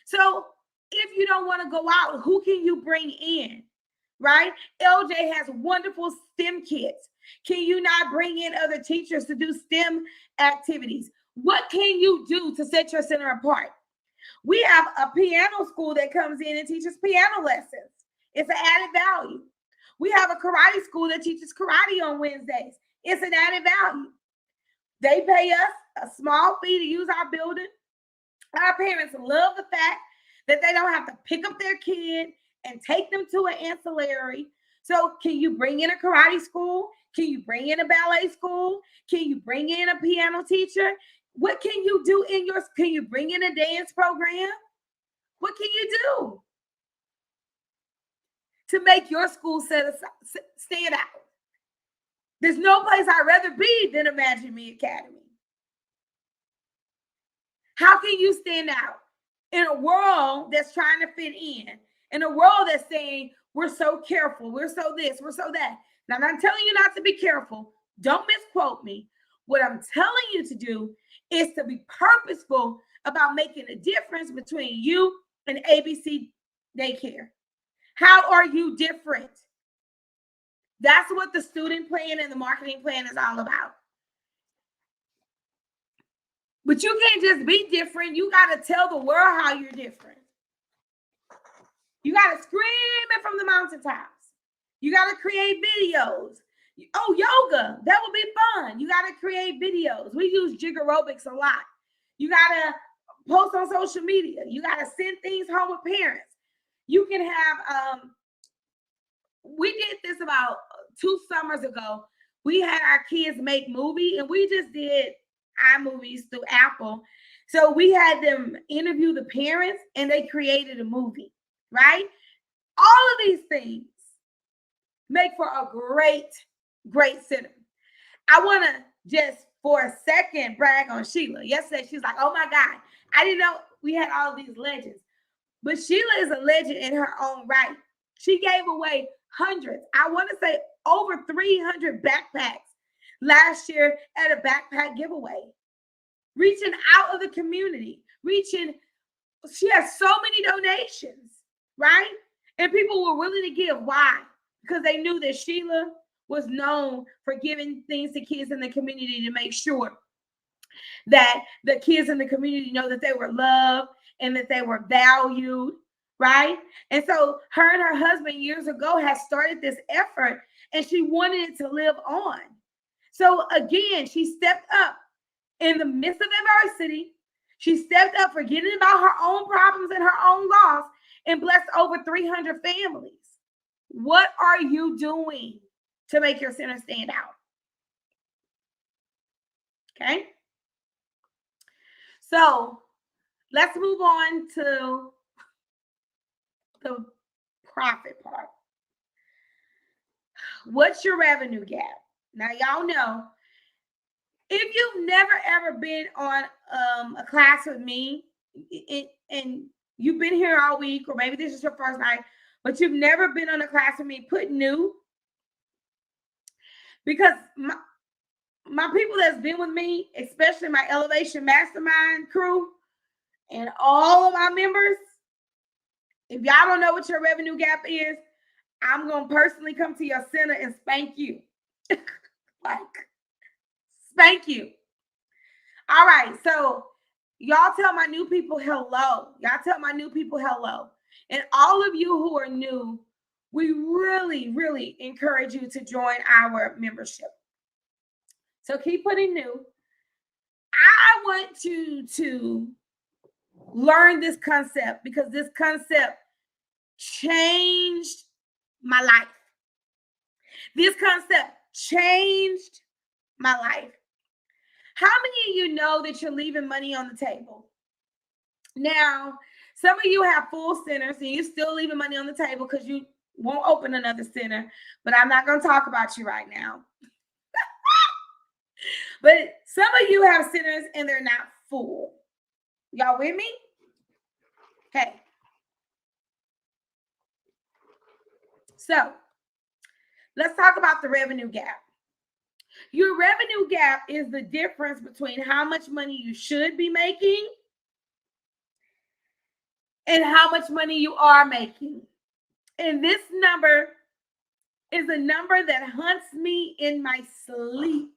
So if you don't want to go out, who can you bring in, right? LJ has wonderful STEM kits. Can you not bring in other teachers to do STEM activities? What can you do to set your center apart? We have a piano school that comes in and teaches piano lessons. It's an added value. We have a karate school that teaches karate on Wednesdays. It's an added value. They pay us a small fee to use our building. Our parents love the fact that they don't have to pick up their kid and take them to an ancillary. So can you bring in a karate school? Can you bring in a ballet school? Can you bring in a piano teacher? What can you do can you bring in a dance program? What can you do to make your school stand out? There's no place I'd rather be than Imagine Me Academy. How can you stand out in a world that's trying to fit in a world that's saying, we're so careful, we're so this, we're so that? Now, I'm not telling you not to be careful. Don't misquote me. What I'm telling you to do is to be purposeful about making a difference between you and ABC Daycare. How are you different? That's what the student plan and the marketing plan is all about. But you can't just be different. You got to tell the world how you're different. You got to scream it from the mountaintops. You got to create videos. Oh, yoga, that would be fun. You got to create videos. We use jig aerobics a lot. You got to post on social media. You got to send things home with parents. You can have, we did this about 2 summers ago. We had our kids make movie, and we just did iMovies through Apple. So we had them interview the parents, and they created a movie, right? All of these things make for a great center. I want to just for a second brag on Sheila. Yesterday, she was like, oh my God, I didn't know we had all these legends. But Sheila is a legend in her own right. She gave away hundreds. I want to say over 300 backpacks last year at a backpack giveaway. Reaching out of the community, she has so many donations, right? And people were willing to give. Why? Because they knew that Sheila was known for giving things to kids in the community to make sure that the kids in the community know that they were loved and that they were valued, right? And so her and her husband years ago had started this effort, and she wanted it to live on. So again, she stepped up in the midst of adversity. She stepped up, forgetting about her own problems and her own loss, and blessed over 300 families. What are you doing to make your center stand out? Okay. So let's move on to the profit part. What's your revenue gap? Now, y'all know, if you've never ever been on a class with me, and you've been here all week, or maybe this is your first night, but you've never been on a class with me, put new. Because my people that's been with me, especially my Elevation Mastermind crew and all of my members, if y'all don't know what your revenue gap is, I'm going to personally come to your center and spank you. Like, spank you. All right, so y'all tell my new people hello. Y'all tell my new people hello. And all of you who are new, we really, really encourage you to join our membership. So keep putting new. I want you to learn this concept because this concept changed my life. This concept changed my life. How many of you know that you're leaving money on the table? Now, some of you have full centers and you're still leaving money on the table because you won't open another center, but I'm not going to talk about you right now. But some of you have centers and they're not full. Y'all with me? Okay. So let's talk about the revenue gap. Your revenue gap is the difference between how much money you should be making and how much money you are making. And this number is a number that haunts me in my sleep.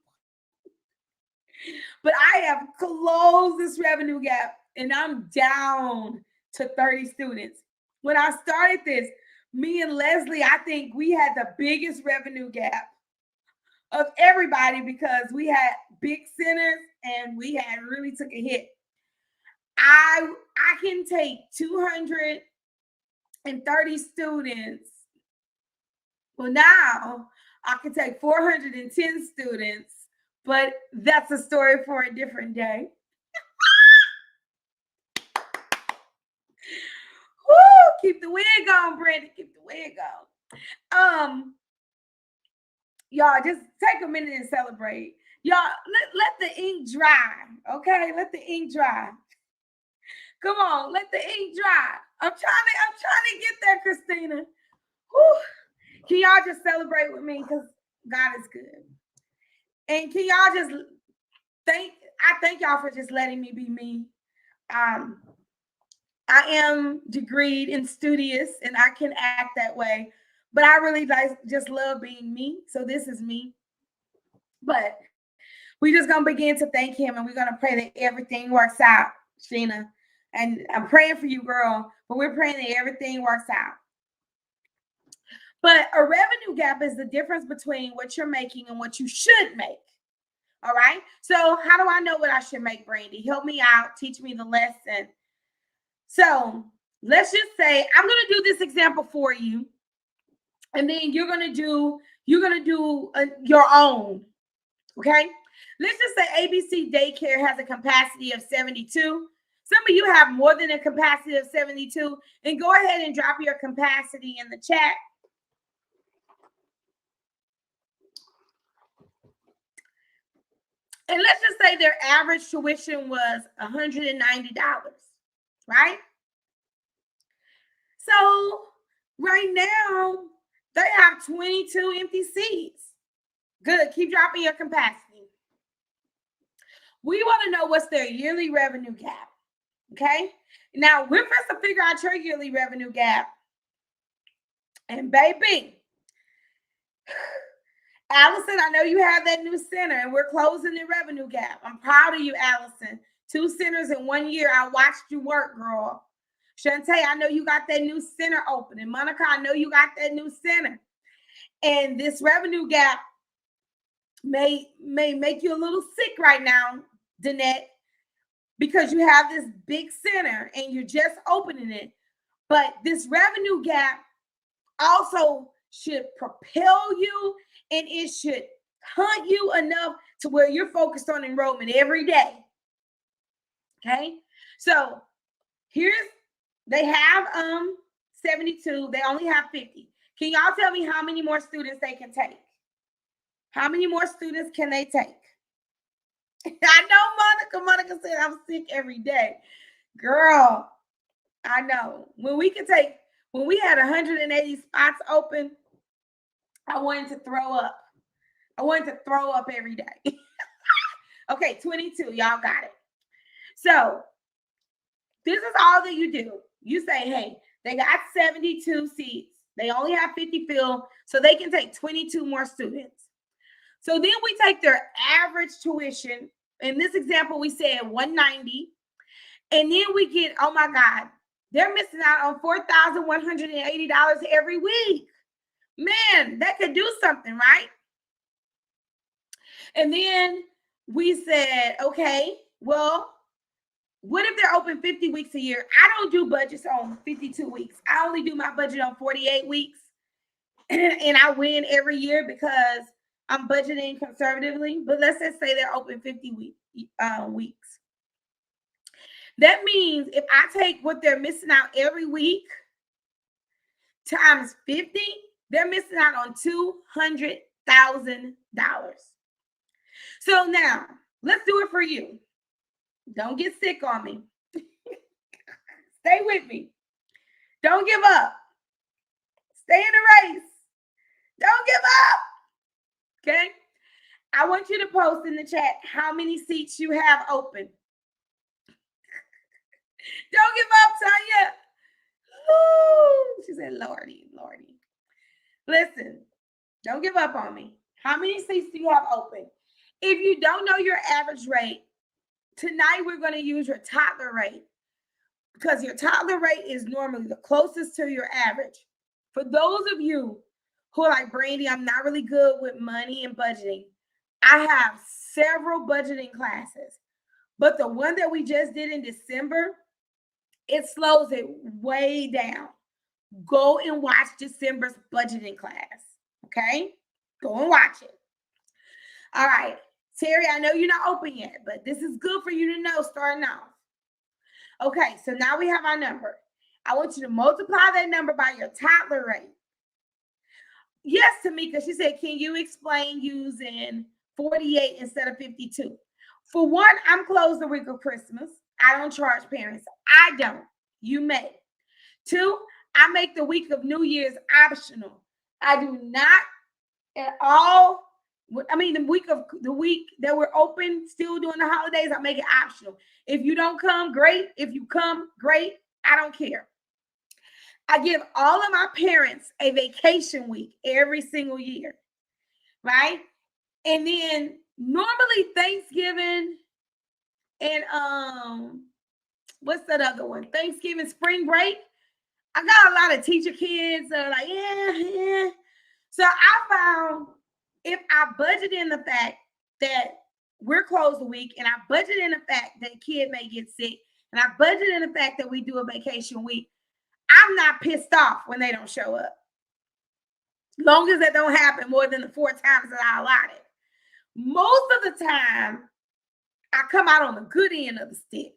But I have closed this revenue gap and I'm down to 30 students. When I started this, me and Leslie, I think we had the biggest revenue gap of everybody because we had big centers and we had really took a hit. I can take 230 students. Well, now I can take 410 students, but that's a story for a different day. Woo! Keep the wig on, Brandon. Keep the wig on. Y'all, just take a minute and celebrate. Y'all, let the ink dry, okay? Let the ink dry. Come on, let the ink dry. I'm trying to get there, Christina. Whew. Can y'all just celebrate with me? Because God is good. And can y'all just I thank y'all for just letting me be me. I am degreed and studious, and I can act that way. But I really just love being me. So this is me. But we're just going to begin to thank him, and we're going to pray that everything works out, Sheena. And I'm praying for you, girl, but we're praying that everything works out. But a revenue gap is the difference between what you're making and what you should make. All right? So how do I know what I should make, Brandy? Help me out. Teach me the lesson. So let's just say I'm going to do this example for you. And then you're going to do your own. Okay? Let's just say ABC Daycare has a capacity of 72. Some of you have more than a capacity of 72. And go ahead and drop your capacity in the chat. And let's just say their average tuition was $190, right? So right now, they have 22 empty seats. Good. Keep dropping your capacity. We want to know what's their yearly revenue gap. Okay. Now, we're supposed to figure out your yearly revenue gap. And baby, Allison, I know you have that new center and we're closing the revenue gap. I'm proud of you, Allison. 2 centers in 1 year. I watched you work, girl. Shantae, I know you got that new center opening. Monica, I know you got that new center. And this revenue gap may make you a little sick right now, Danette, because you have this big center and you're just opening it. But this revenue gap also should propel you, and it should hunt you enough to where you're focused on enrollment every day. Okay, so they have 72. They only have 50. Can y'all tell me how many more students they can take? How many more students can they take? I know Monica said I'm sick every day. Girl, I know. When we had 180 spots open, I wanted to throw up. I wanted to throw up every day. Okay, 22. Y'all got it. So this is all that you do. You say, hey, they got 72 seats. They only have 50 filled, so they can take 22 more students. So then we take their average tuition. In this example, we said $190. And then we get, oh my God, they're missing out on $4,180 every week. Man, that could do something, right? And then we said, okay, well, what if they're open 50 weeks a year? I don't do budgets on 52 weeks. I only do my budget on 48 weeks. And I win every year because I'm budgeting conservatively. But let's just say they're open 50 weeks. That means if I take what they're missing out every week times 50, they're missing out on $200,000. So now, let's do it for you. Don't get sick on me. Stay with me. Don't give up. Stay in the race. Don't give up. Okay? I want you to post in the chat how many seats you have open. Don't give up, Tanya. Ooh, she said, Lordy. Listen, don't give up on me. How many seats do you have open? If you don't know your average rate, tonight we're going to use your toddler rate because your toddler rate is normally the closest to your average. For those of you who are like, Brandy, I'm not really good with money and budgeting. I have several budgeting classes, but the one that we just did in December, it slows it way down. Go and watch December's budgeting class, okay? Go and watch it. All right. Terry, I know you're not open yet, but this is good for you to know starting off. Okay, so now we have our number. I want you to multiply that number by your toddler rate. Yes, Tamika, she said, can you explain using 48 instead of 52? For one, I'm closed the week of Christmas. I don't charge parents. I don't. You may. 2, I make the week of New Year's optional. I do not at all. I mean, the week that we're open, still doing the holidays, I make it optional. If you don't come, great. If you come, great. I don't care. I give all of my parents a vacation week every single year, right? And then normally Thanksgiving and what's that other one? Thanksgiving, spring break. I got a lot of teacher kids that are like, yeah. So I found if I budget in the fact that we're closed a week, and I budget in the fact that a kid may get sick, and I budget in the fact that we do a vacation week, I'm not pissed off when they don't show up. Long as that don't happen more than the 4 times that I allotted. Most of the time, I come out on the good end of the stick,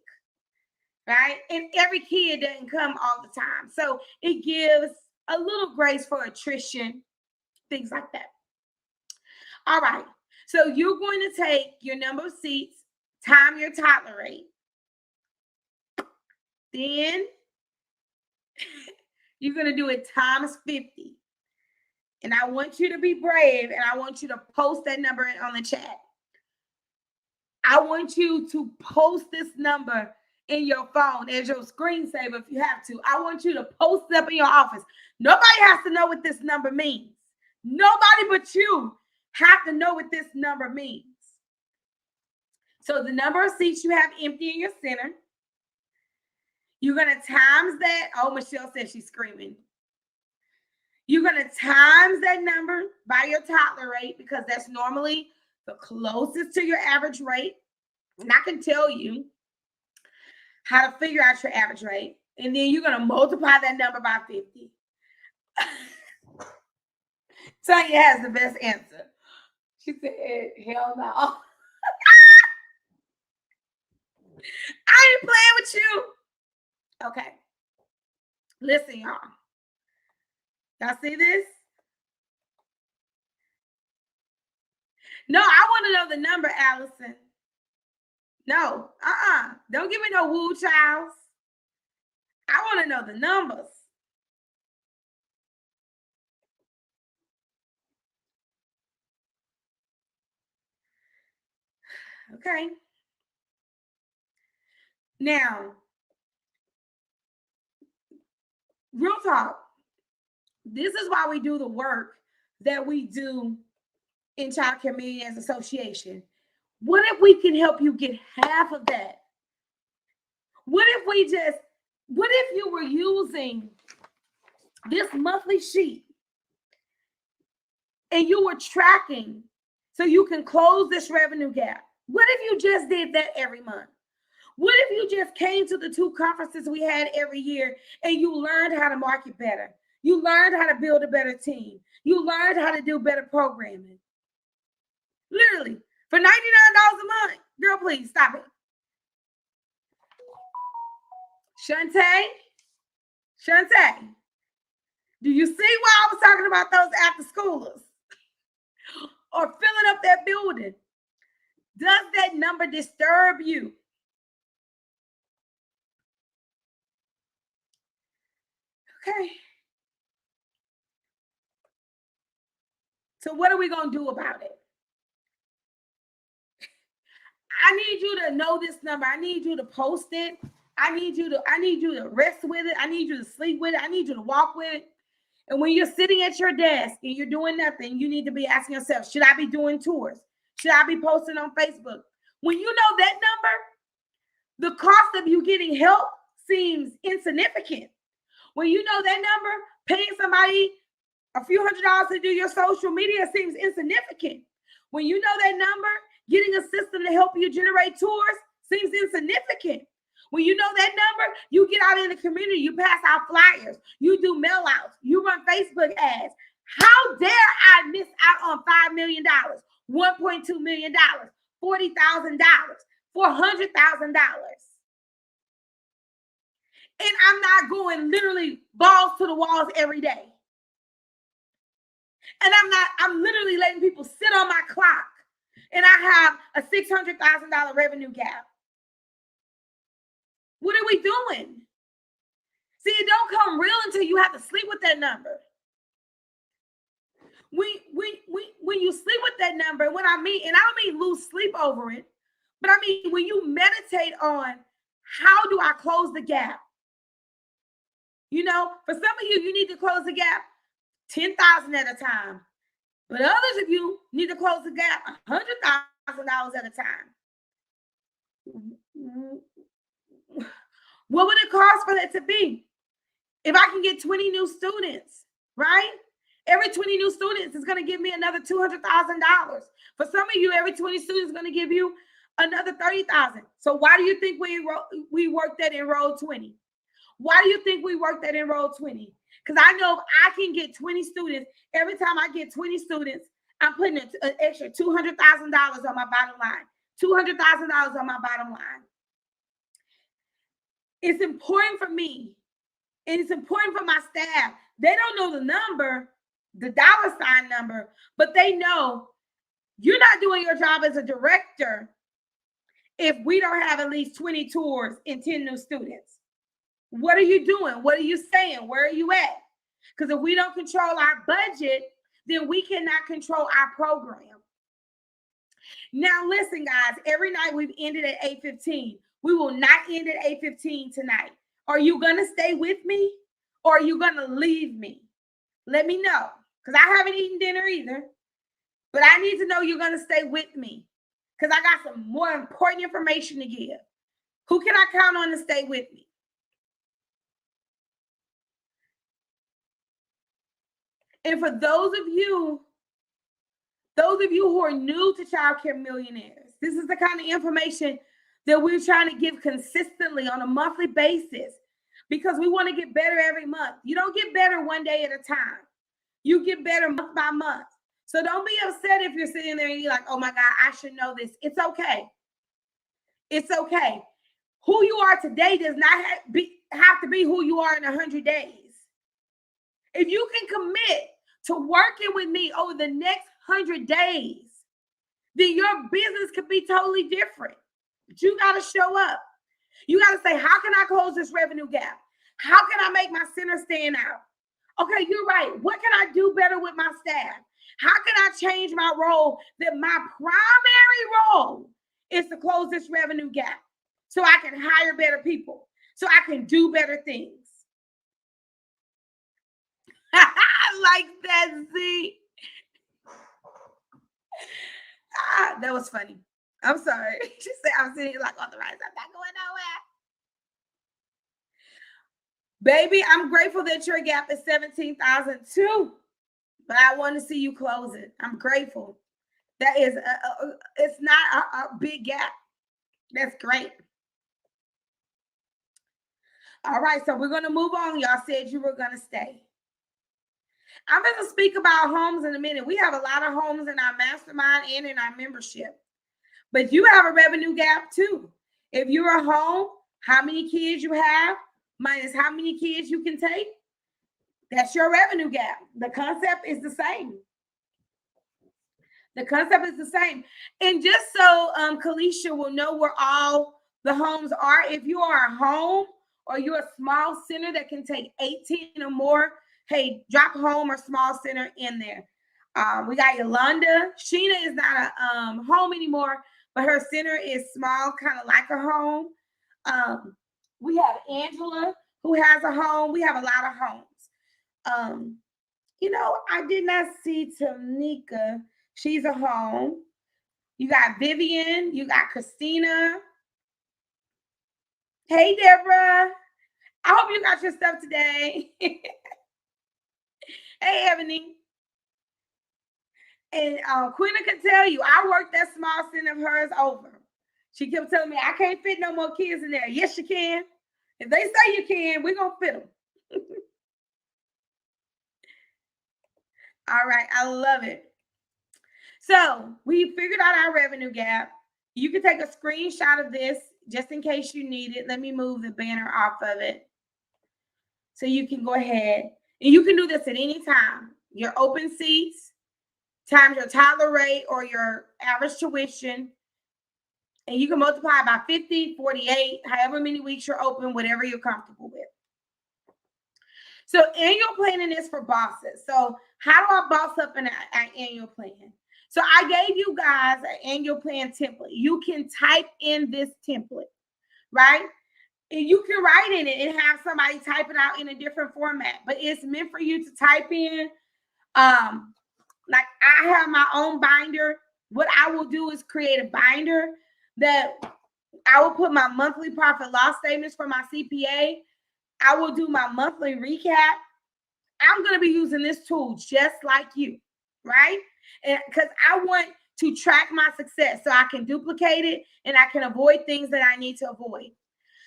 right? And every kid doesn't come all the time. So it gives a little grace for attrition, things like that. All right. So you're going to take your number of seats, time your toddler rate. Then you're going to do it times 50. And I want you to be brave, and I want you to post that number on the chat. I want you to post this number in your phone as your screensaver if you have to. I want you to post it up in your office. Nobody has to know what this number means. Nobody but you have to know what this number means. So the number of seats you have empty in your center, you're going to times that. Oh, Michelle says she's screaming. You're going to times that number by your toddler rate, because that's normally the closest to your average rate. And I can tell you how to figure out your average rate. And then you're going to multiply that number by 50. Tanya has the best answer. She said, hell no. I ain't playing with you. Okay. Listen, y'all. Y'all see this? No, I want to know the number, Allison. No, don't give me no woo, child. I want to know the numbers. Okay. Now, real talk. This is why we do the work that we do in Childcare Millionaires Association. What if we can help you get half of that? What if you were using this monthly sheet and you were tracking so you can close this revenue gap? What if you just did that every month? What if you just came to the 2 conferences we had every year and you learned how to market better? You learned how to build a better team. You learned how to do better programming. Literally, for $99 a month. Girl, please stop it. Shantae, do you see why I was talking about those after schoolers or filling up that building? Does that number disturb you? Okay. So what are we going to do about it? I need you to know this number. I need you to post it. I need you to rest with it. I need you to sleep with it. I need you to walk with it. And when you're sitting at your desk and you're doing nothing, you need to be asking yourself, should I be doing tours? Should I be posting on Facebook? When you know that number, the cost of you getting help seems insignificant. When you know that number, paying somebody a few $100s to do your social media seems insignificant. When you know that number, getting a system to help you generate tours seems insignificant. When you know that number, you get out in the community, you pass out flyers, you do mail outs, you run Facebook ads. How dare I miss out on $5 million, $1.2 million, $40,000, $400,000? And I'm not going literally balls to the walls every day. And I'm literally letting people sit on my clock. And I have a $600,000 revenue gap. What are we doing? See, it don't come real until you have to sleep with that number. When you sleep with that number, and I don't mean lose sleep over it, but I mean when you meditate on how do I close the gap? You know, for some of you, you need to close the gap 10,000 at a time. But others of you need to close the gap $100,000 at a time. What would it cost for that to be? If I can get 20 new students, right? Every 20 new students is going to give me another $200,000. For some of you, every 20 students is going to give you another $30,000. So why do you think we worked at Enroll 20? Why do you think we worked at Enroll 20? Because I know if I can get 20 students, every time I get 20 students, I'm putting an extra $200,000 on my bottom line. $200,000 on my bottom line. It's important for me, and it's important for my staff. They don't know the number, the dollar sign number, but they know You're not doing your job as a director if we don't have at least 20 tours and 10 new students. What are you doing? What are you saying? Where are you at? Because if we don't control our budget, then we cannot control our program. Now, listen, guys, every night we've ended at 8:15. We will not end at 8:15 tonight. Are you going to stay with me or are you going to leave me? Let me know, because I haven't eaten dinner either. But I need to know you're going to stay with me because I got some more important information to give. Who can I count on to stay with me? And for those of you who are new to Childcare Millionaires, this is the kind of information that we're trying to give consistently on a monthly basis because we want to get better every month. You don't get better one day at a time. You get better month by month. So don't be upset if you're sitting there and you're like, oh my God, I should know this. It's okay. It's okay. Who you are today does not have to be who you are in 100 days. If you can commit to working with me over the next 100 days, then your business could be totally different. But you got to show up. You got to say, how can I close this revenue gap? How can I make my center stand out? Okay, you're right. What can I do better with my staff? How can I change my role that my primary role is to close this revenue gap so I can hire better people, so I can do better things? I like that, Z. That was funny. I'm sorry. She said I'm sitting here like authorized. I'm not going nowhere. Baby, I'm grateful that your gap is 17,002. But I want to see you close it. I'm grateful. That is, it's not a big gap. That's great. All right, so we're going to move on. Y'all said you were going to stay. I'm going to speak about homes in a minute. We have a lot of homes in our mastermind and in our membership. But you have a revenue gap too. If you're a home, how many kids you have minus how many kids you can take, that's your revenue gap. The concept is the same. The concept is the same. And just so Kalisha will know where all the homes are, if you are a home or you're a small center that can take 18 or more, hey, drop home or small center in there. We got Yolanda. Sheena is not a home anymore, but her center is small, kind of like a home. We have Angela, who has a home. We have a lot of homes. I did not see Tamika. She's a home. You got Vivian. You got Christina. Hey, Deborah. I hope you got your stuff today. Hey, Ebony. And Quina can tell you, I worked that small center of hers over. She kept telling me, I can't fit no more kids in there. Yes, you can. If they say you can, we're going to fit them. All right. I love it. So we figured out our revenue gap. You can take a screenshot of this just in case you need it. Let me move the banner off of it. So you can go ahead and you can do this at any time. Your open seats times your toddler rate or your average tuition. And you can multiply by 50, 48, however many weeks you're open, whatever you're comfortable with. So annual planning is for bosses. So how do I boss up an annual plan? So I gave you guys an annual plan template. You can type in this template, right? And you can write in it and have somebody type it out in a different format. But it's meant for you to type in. Like I have my own binder. What I will do is create a binder that I will put my monthly profit loss statements for my CPA. I will do my monthly recap. I'm going to be using this tool just like you, right? And because I want to track my success so I can duplicate it and I can avoid things that I need to avoid.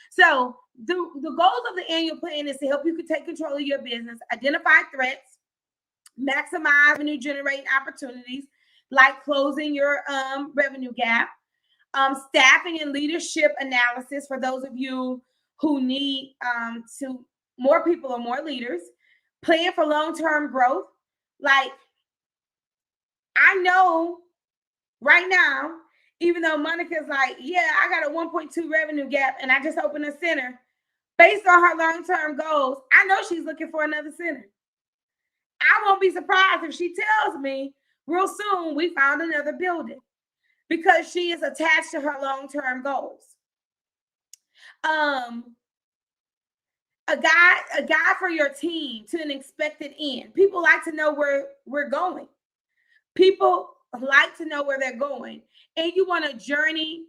So the goals of the annual plan is to help you take control of your business, identify threats, maximize revenue generating opportunities like closing your revenue gap, staffing and leadership analysis for those of you who need to more people or more leaders, plan for long-term growth. Like I know right now, even though Monica's like, yeah, I got a 1.2 revenue gap and I just opened a center, based on her long-term goals, I know she's looking for another center. I won't be surprised if she tells me real soon we found another building, because she is attached to her long-term goals. A guide for your team to an expected end. People like to know where we're going. People like to know where they're going, and you want to journey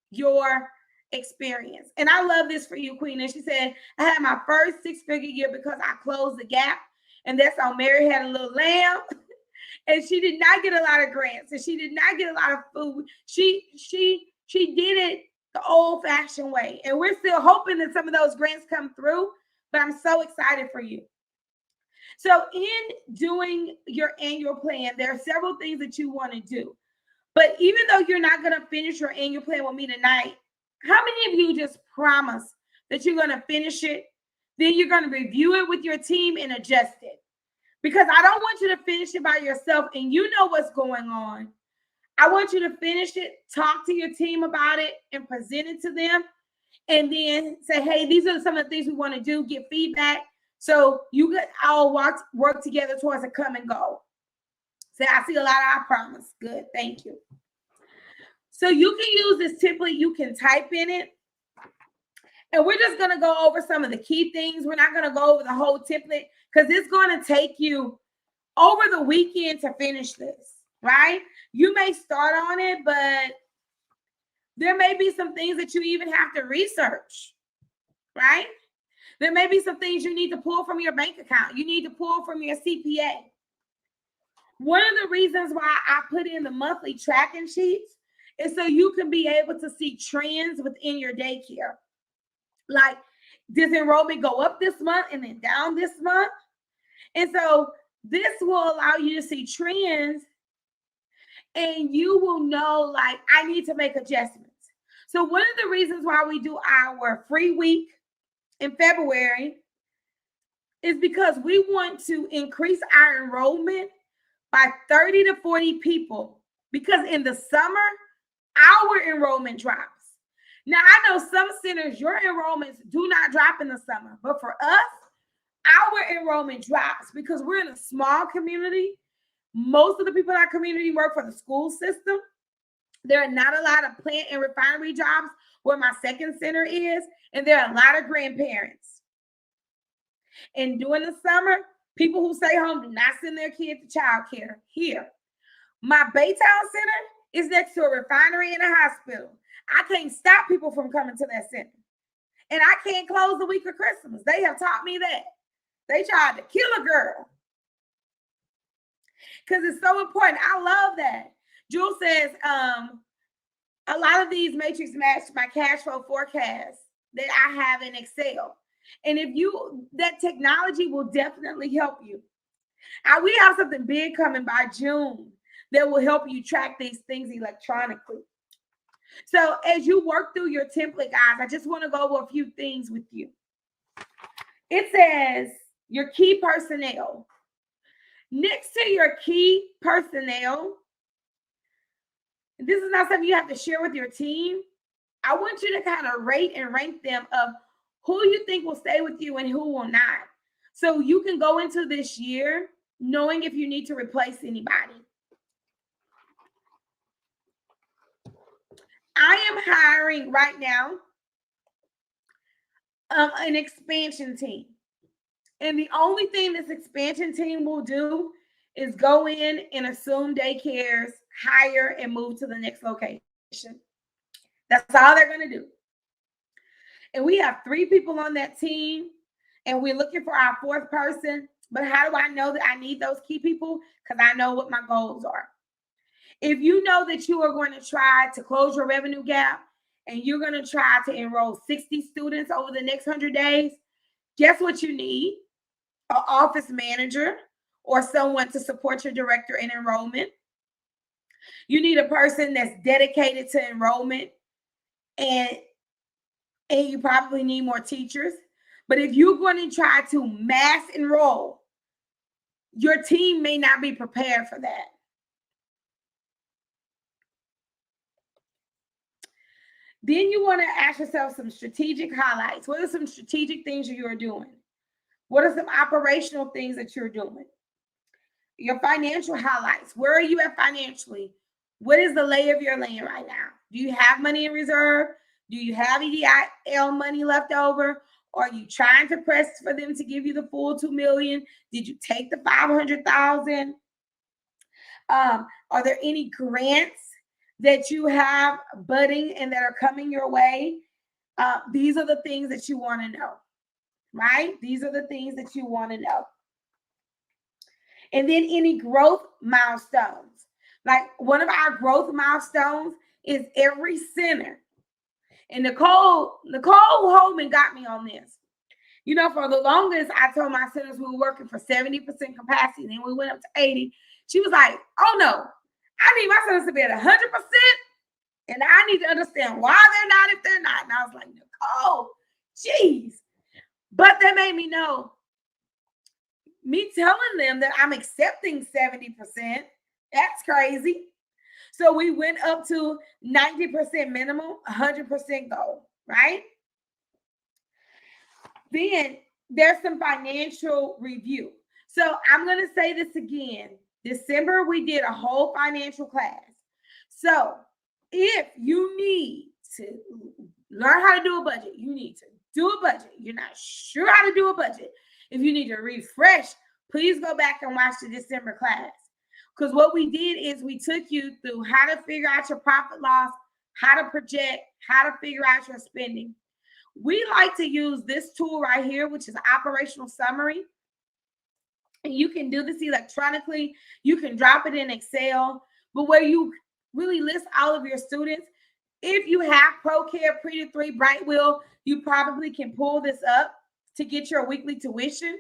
your experience. And I love this for you, Queen. And she said, I had my first 6-figure year because I closed the gap. And that's how Mary had a little lamb. And she did not get a lot of grants, and she did not get a lot of food. She did it the old-fashioned way. And we're still hoping that some of those grants come through, but I'm so excited for you. So in doing your annual plan, there are several things that you want to do. But even though you're not going to finish your annual plan with me tonight, how many of you just promise that you're going to finish it? Then you're going to review it with your team and adjust it. Because I don't want you to finish it by yourself and you know what's going on. I want you to finish it, talk to your team about it, and present it to them. And then say, hey, these are some of the things we want to do, get feedback. So you could all work together towards a common goal. Say, I see a lot of I promise. Good, thank you. So you can use this template. You can type in it. And we're just going to go over some of the key things. We're not going to go over the whole template because it's going to take you over the weekend to finish this, right? You may start on it, but there may be some things that you even have to research, right? There may be some things you need to pull from your bank account. You need to pull from your CPA. One of the reasons why I put in the monthly tracking sheets is so you can be able to see trends within your daycare. Like, does enrollment go up this month and then down this month? And so this will allow you to see trends, and you will know, like, I need to make adjustments. So one of the reasons why we do our free week in February is because we want to increase our enrollment by 30 to 40 people, because in the summer, our enrollment drops. Now, I know some centers, your enrollments do not drop in the summer, but for us, our enrollment drops because we're in a small community. Most of the people in our community work for the school system. There are not a lot of plant and refinery jobs where my second center is, and there are a lot of grandparents. And during the summer, people who stay home do not send their kids to childcare here. My Baytown Center is next to a refinery and a hospital. I can't stop people from coming to that center. And I can't close the week of Christmas. They have taught me that. They tried to kill a girl. Because it's so important. I love that. Jewel says, a lot of these matrix match my cash flow forecasts that I have in Excel. And if that technology will definitely help you. We have something big coming by June that will help you track these things electronically. So as you work through your template, guys, I just want to go over a few things with you. It says your key personnel. Next to your key personnel, this is not something you have to share with your team. I want you to kind of rate and rank them of who you think will stay with you and who will not. So you can go into this year knowing if you need to replace anybody. I am hiring right now an expansion team. And the only thing this expansion team will do is go in and assume daycares, hire, and move to the next location. That's all they're going to do. And we have 3 people on that team, and we're looking for our 4th person. But how do I know that I need those key people? Because I know what my goals are. If you know that you are going to try to close your revenue gap and you're going to try to enroll 60 students over the next 100 days, guess what you need? An office manager or someone to support your director in enrollment. You need a person that's dedicated to enrollment, and you probably need more teachers. But if you're going to try to mass enroll, your team may not be prepared for that. Then you want to ask yourself some strategic highlights. What are some strategic things you are doing? What are some operational things that you're doing? Your financial highlights. Where are you at financially? What is the lay of your land right now? Do you have money in reserve? Do you have EIL money left over? Are you trying to press for them to give you the full $2 million? Did you take the $500,000? Are there any grants that you have budding and that are coming your way? These are the things that you want to know, right? These are the things that you want to know. And then any growth milestones. Like one of our growth milestones is every center. And Nicole Holman got me on this. You know, for the longest, I told my centers we were working for 70% capacity. And then we went up to 80. She was like, oh no, I need my centers to be at 100%. And I need to understand why they're not if they're not. And I was like, Nicole, geez. But that made me know, me telling them that I'm accepting 70%, that's crazy. So we went up to 90% minimum, 100% goal, right? Then there's some financial review. So I'm going to say this again. December, we did a whole financial class. So if you need to learn how to do a budget, you need to do a budget. You're not sure how to do a budget. If you need to refresh, please go back and watch the December class. Because what we did is we took you through how to figure out your profit loss, how to project, how to figure out your spending. We like to use this tool right here, which is operational summary. And you can do this electronically. You can drop it in Excel, but where you really list all of your students. If you have ProCare, Pre-to-3, Brightwheel, you probably can pull this up to get your weekly tuition.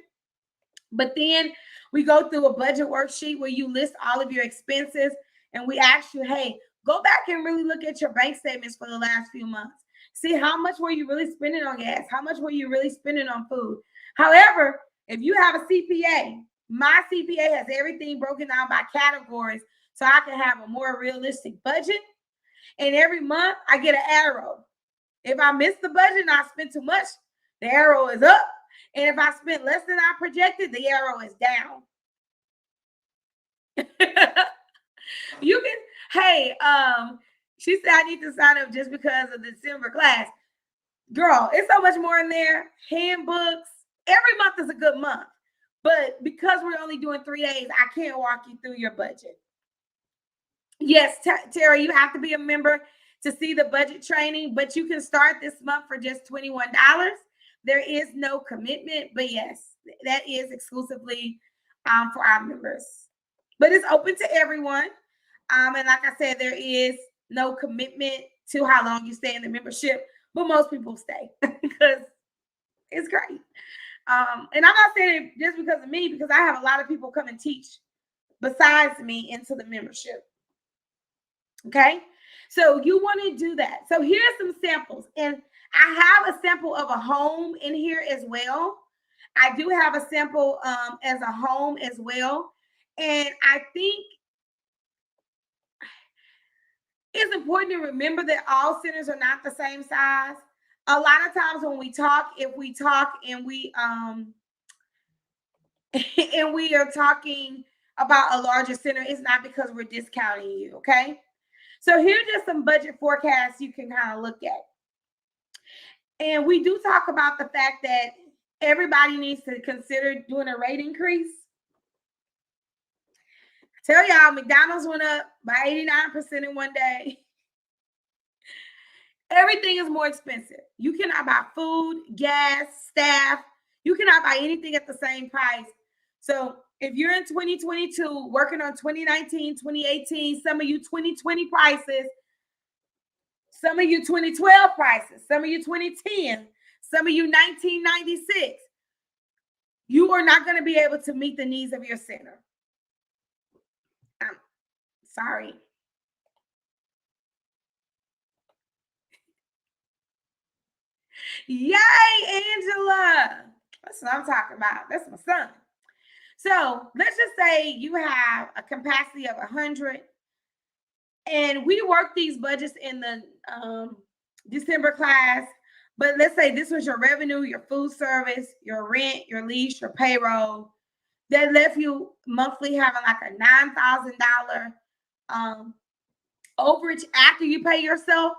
But then we go through a budget worksheet where you list all of your expenses, and we ask you, hey, go back and really look at your bank statements for the last few months. See how much were you really spending on gas? How much were you really spending on food? However, if you have a CPA, my CPA has everything broken down by categories so I can have a more realistic budget. And every month I get an arrow. If I miss the budget and I spend too much, the arrow is up. And if I spent less than I projected, the arrow is down. You can, hey, she said I need to sign up just because of the December class. Girl, it's so much more in there. Handbooks. Every month is a good month. But because we're only doing 3 days, I can't walk you through your budget. Yes, Tara, you have to be a member to see the budget training, but you can start this month for just $21. There is no commitment, but yes, that is exclusively for our members. But it's open to everyone. And like I said, there is no commitment to how long you stay in the membership, but most people stay because it's great. And I'm not saying it just because of me, because I have a lot of people come and teach besides me into the membership. Okay, so you want to do that. So here's some samples, and I have a sample of a home in here as well. I do have a sample as a home as well, and I think it's important to remember that all centers are not the same size. A lot of times when we talk, if we talk and we and we are talking about a larger center, it's not because we're discounting you, okay? So here's just some budget forecasts you can kind of look at. And we do talk about the fact that everybody needs to consider doing a rate increase. I tell y'all, McDonald's went up by 89% in one day. Everything is more expensive. You cannot buy food, gas, staff. You cannot buy anything at the same price. So if you're in 2022 working on 2019, 2018, some of you 2020 prices, some of you 2012 prices, some of you 2010, some of you 1996, you are not going to be able to meet the needs of your center. I'm sorry. Yay, Angela. That's what I'm talking about. That's my son. So let's just say you have a capacity of 100, and we work these budgets in the December class, but let's say this was your revenue, your food service, your rent, your lease, your payroll. That left you monthly having like a $9,000 overage after you pay yourself.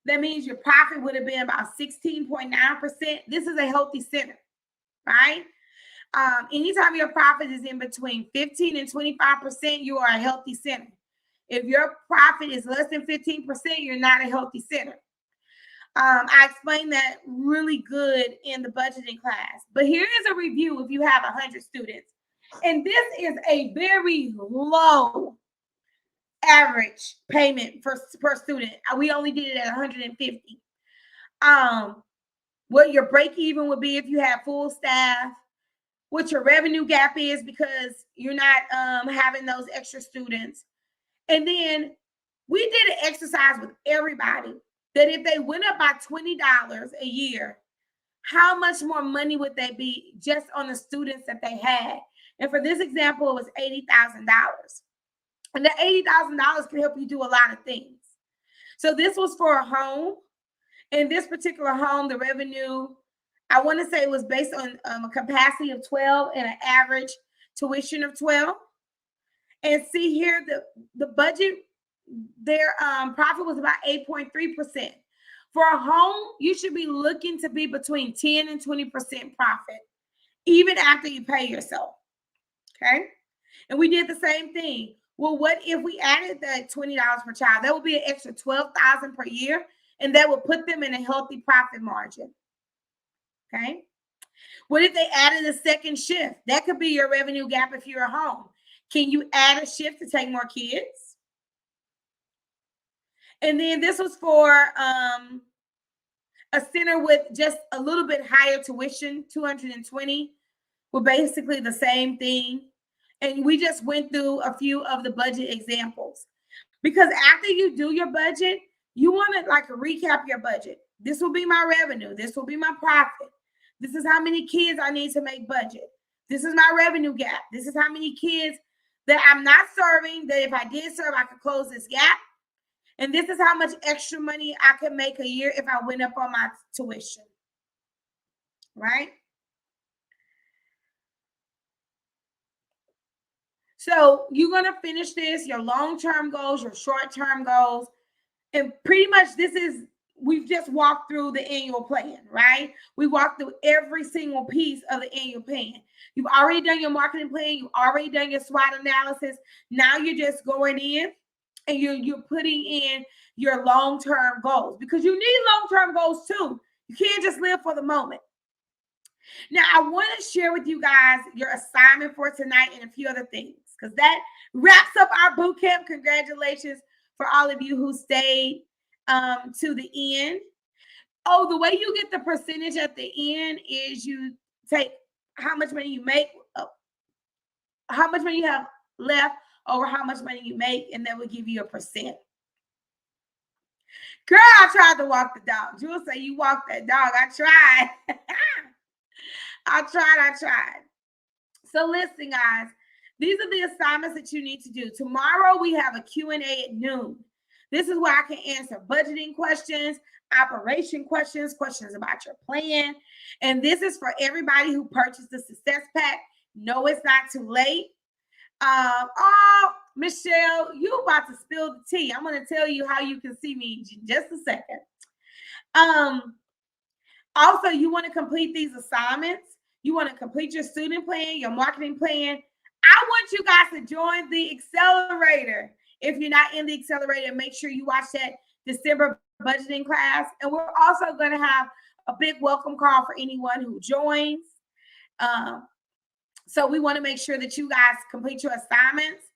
That means your profit would have been about 16.9%. This is a healthy center, right? Anytime your profit is in between 15 and 25%, you are a healthy center. If your profit is less than 15%, you're not a healthy center. I explained that really good in the budgeting class. But here is a review if you have 100 students. And this is a very low average payment per student. We only did it at 150. What your break even would be if you have full staff, what your revenue gap is because you're not having those extra students. And then we did an exercise with everybody that if they went up by $20 a year, how much more money would they be just on the students that they had? And for this example, it was $80,000. And that $80,000 can help you do a lot of things. So this was for a home. In this particular home, the revenue, I want to say it was based on a capacity of 12 and an average tuition of 12. And see here, the budget, their profit was about 8.3%. For a home, you should be looking to be between 10 and 20% profit, even after you pay yourself. Okay. And we did the same thing. Well, what if we added that $20 per child? That would be an extra $12,000 per year, and that would put them in a healthy profit margin. Okay. What if they added a second shift? That could be your revenue gap if you're at home. Can you add a shift to take more kids? And then this was for a center with just a little bit higher tuition, 220, were basically the same thing. And we just went through a few of the budget examples. Because after you do your budget, you want to like recap your budget. This will be my revenue. This will be my profit. This is how many kids I need to make budget. This is my revenue gap. This is how many kids that I'm not serving, that if I did serve, I could close this gap. And this is how much extra money I could make a year if I went up on my tuition, right? So you're going to finish this, your long-term goals, your short-term goals. And pretty much we've just walked through the annual plan, right? We walked through every single piece of the annual plan. You've already done your marketing plan. You've already done your SWOT analysis. Now you're just going in and you're putting in your long-term goals, because you need long-term goals too. You can't just live for the moment. Now, I want to share with you guys your assignment for tonight and a few other things, because that wraps up our boot camp. Congratulations for all of you who stayed to the end. Oh, the way you get the percentage at the end is you take how much money you make, how much money you have left over how much money you make, and that will give you a percent. Girl, I tried to walk the dog. Jewel say you walked that dog. I tried. I tried. So listen, guys, these are the assignments that you need to do. Tomorrow we have a Q&A at noon. This is where I can answer budgeting questions, operation questions, questions about your plan. And this is for everybody who purchased the Success Pack. No, it's not too late. Oh, Michelle, you about to spill the tea. I'm going to tell you how you can see me in just a second. Also, you want to complete these assignments. You want to complete your student plan, your marketing plan. I want you guys to join the accelerator. If you're not in the accelerator, make sure you watch that December budgeting class. And we're also going to have a big welcome call for anyone who joins. So we want to make sure that you guys complete your assignments.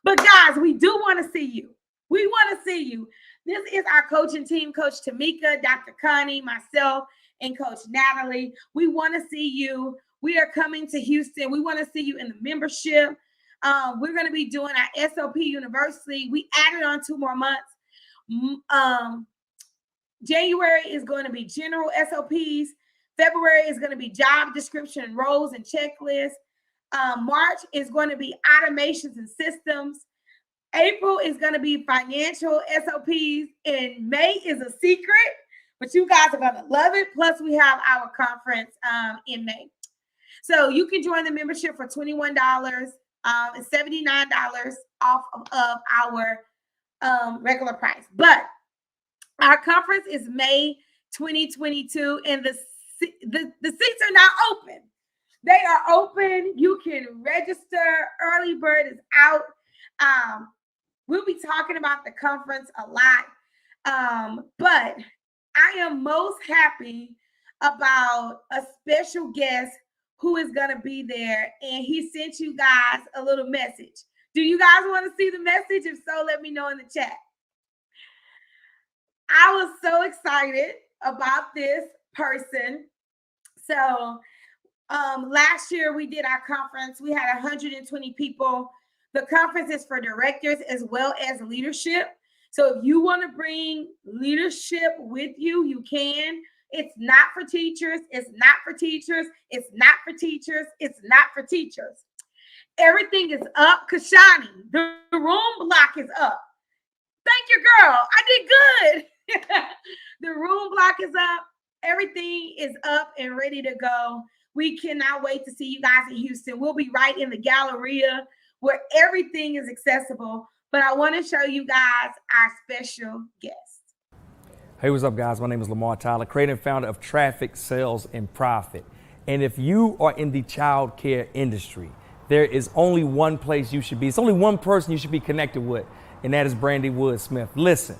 But guys, we do want to see you. We want to see you. This is our coaching team, Coach Tamika, Dr. Connie, myself, and Coach Natalie. We want to see you. We are coming to Houston. We want to see you in the membership. We're going to be doing our SOP University. We added on 2 more months. January is going to be general SOPs. February is going to be job description, roles, and checklists. March is going to be automations and systems. April is going to be financial SOPs. And May is a secret, but you guys are going to love it. Plus, we have our conference in May. So you can join the membership for $21 and $79 off of our regular price. But our conference is May 2022, and the seats are now open. They are open. You can register. Early bird is out. We'll be talking about the conference a lot. But I am most happy about a special guest who is going to be there. And he sent you guys a little message. Do you guys want to see the message? If so, let me know in the chat. I was so excited about this person. So last year we did our conference. We had 120 people. The conference is for directors as well as leadership. So if you want to bring leadership with you, you can. It's not for teachers. It's not for teachers. It's not for teachers. It's not for teachers. Everything is up. Kashani, the room block is up. Thank you, girl. I did good. The room block is up. Everything is up and ready to go. We cannot wait to see you guys in Houston. We'll be right in the Galleria where everything is accessible. But I want to show you guys our special guest. Hey, what's up, guys? My name is Lamar Tyler, creator and founder of Traffic, Sales, and Profit. And if you are in the child care industry, there is only one place you should be. It's only one person you should be connected with, and that is Brandy Wood-Smith. Listen,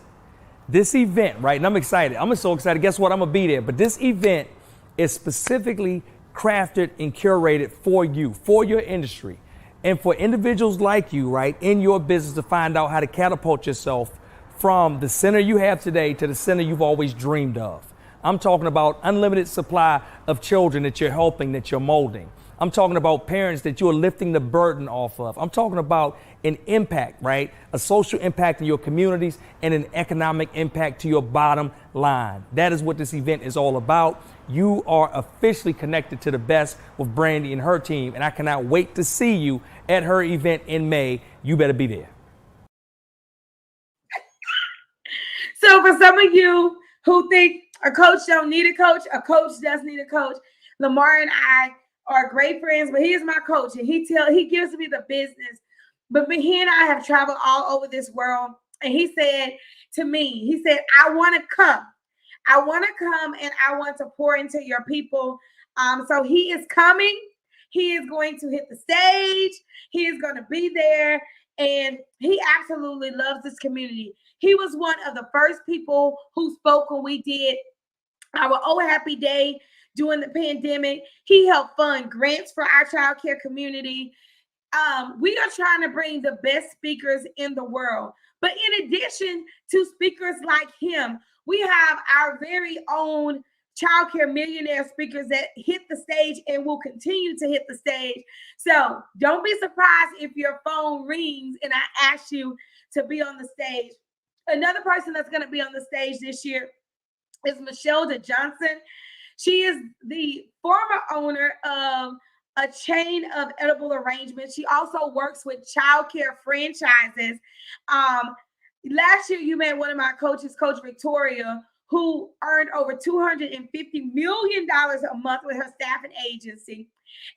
this event, right, and I'm excited. I'm so excited. Guess what? I'm going to be there. But this event is specifically crafted and curated for you, for your industry, and for individuals like you, right, in your business to find out how to catapult yourself from the center you have today to the center you've always dreamed of. I'm talking about unlimited supply of children that you're helping, that you're molding. I'm talking about parents that you're lifting the burden off of. I'm talking about an impact, right? A social impact in your communities and an economic impact to your bottom line. That is what this event is all about. You are officially connected to the best with Brandy and her team, and I cannot wait to see you at her event in May. You better be there. So for some of you who think a coach don't need a coach does need a coach. Lamar and I are great friends, but he is my coach, and he gives me the business. But he and I have traveled all over this world, and he said to me, I want to come. I want to come, and I want to pour into your people. So he is coming. He is going to hit the stage. He is going to be there, and he absolutely loves this community. He was one of the first people who spoke when we did our Oh Happy Day during the pandemic. He helped fund grants for our child care community. We are trying to bring the best speakers in the world. But in addition to speakers like him, we have our very own child care millionaire speakers that hit the stage and will continue to hit the stage. So don't be surprised if your phone rings and I ask you to be on the stage. Another person that's going to be on the stage this year is Michelle Johnson. She is the former owner of a chain of edible arrangements. She also works with child care franchises. Last year, you met one of my coaches, Coach Victoria, who earned over $250 million a month with her staffing agency.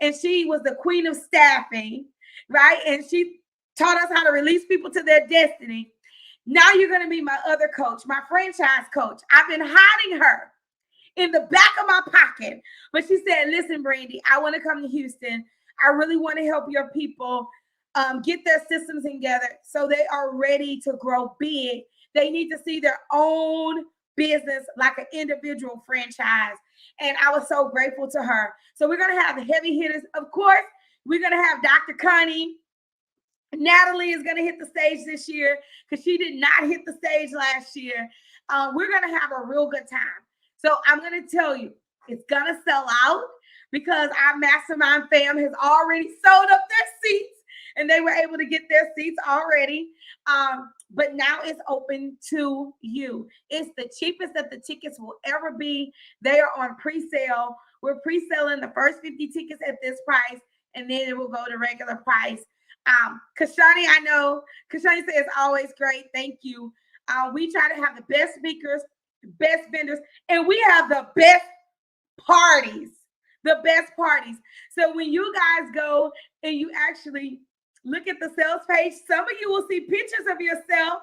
And she was the queen of staffing, right? And she taught us how to release people to their destiny. Now you're going to be my other coach, my franchise coach. I've been hiding her in the back of my pocket. But she said, listen, Brandy, I want to come to Houston. I really want to help your people get their systems together so they are ready to grow big. They need to see their own business like an individual franchise. And I was so grateful to her. So we're going to have the heavy hitters. Of course, we're going to have Dr. Connie. Natalie is going to hit the stage this year because she did not hit the stage last year. We're going to have a real good time. So I'm going to tell you, it's going to sell out because our mastermind fam has already sold up their seats and they were able to get their seats already. But now it's open to you. It's the cheapest that the tickets will ever be. They are on pre-sale. We're pre-selling the first 50 tickets at this price, and then it will go to regular price. Kashani, I know, Kashani says always great. Thank you. We try to have the best speakers best vendors, and we have the best parties. The best parties. So when you guys go and you actually look at the sales page, some of you will see pictures of yourself,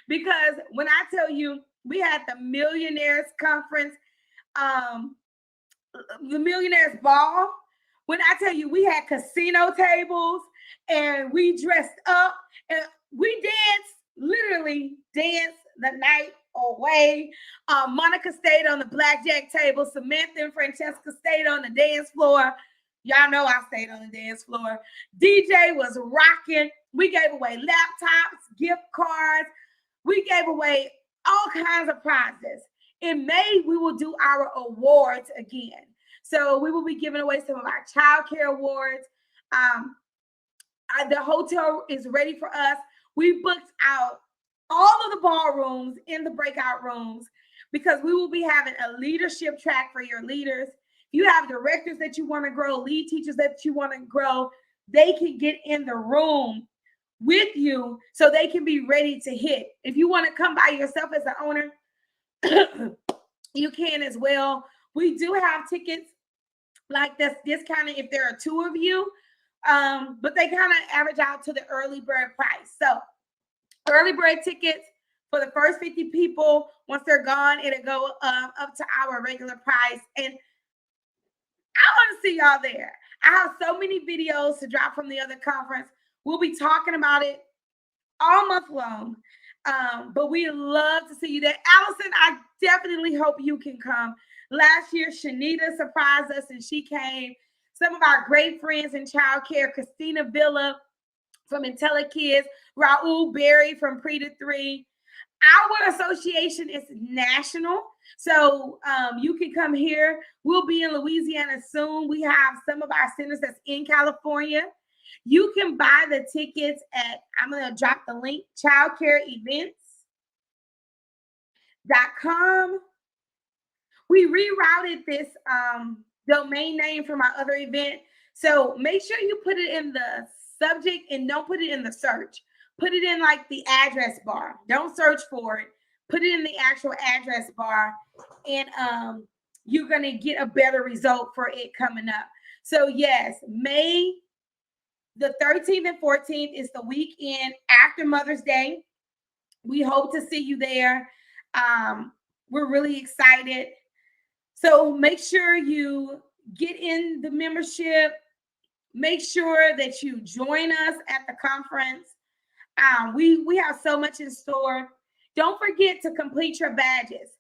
because when I tell you we had the Millionaires conference, um, the Millionaires ball, when I tell you we had casino tables and we dressed up and we danced, literally danced the night away. Monica stayed on the blackjack table. Samantha and Francesca stayed on the dance floor. Y'all know I stayed on the dance floor. DJ was rocking. We gave away laptops, gift cards. We gave away all kinds of prizes. In May, we will do our awards again. So we will be giving away some of our childcare awards. The hotel is ready for us. We booked out all of the ballrooms in the breakout rooms, because we will be having a leadership track for your leaders. If you have directors that you want to grow, lead teachers that you want to grow, they can get in the room with you so they can be ready to hit. If you want to come by yourself as an owner, you can as well. We do have tickets like that's discounted if there are two of you, but they kind of average out to the early bird price. So early bird tickets for the first 50 people, once they're gone, it'll go up to our regular price. And I want to see y'all there. I have so many videos to drop from the other conference. We'll be talking about it all month long. But we love to see you there. Allison, I definitely hope you can come. Last year, Shanita surprised us and she came. Some of our great friends in childcare, Christina Villa from IntelliKids, Raul Berry from Pre to 3. Our association is national, so you can come here. We'll be in Louisiana soon. We have some of our centers that's in California. You can buy the tickets at, I'm going to drop the link, childcareevents.com. We rerouted this domain name from our other event. So make sure you put it in the subject and don't put it in the search. Put it in like the address bar. Don't search for it. Put it in the actual address bar, and you're going to get a better result for it coming up. So yes, May the 13th and 14th is the weekend after Mother's Day. We hope to see you there. We're really excited. So make sure you get in the membership. Make sure that you join us at the conference. We have so much in store. Don't forget to complete your badges.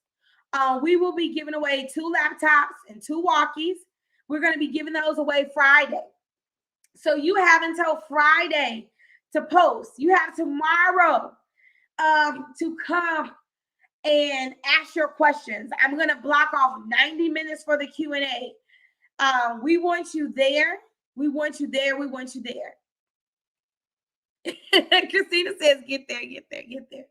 We will be giving away 2 laptops and 2 walkies. We're going to be giving those away Friday. So you have until Friday to post. You have tomorrow to come and ask your questions. I'm going to block off 90 minutes for the Q&A. We want you there. We want you there. We want you there. Christina says, get there, get there, get there.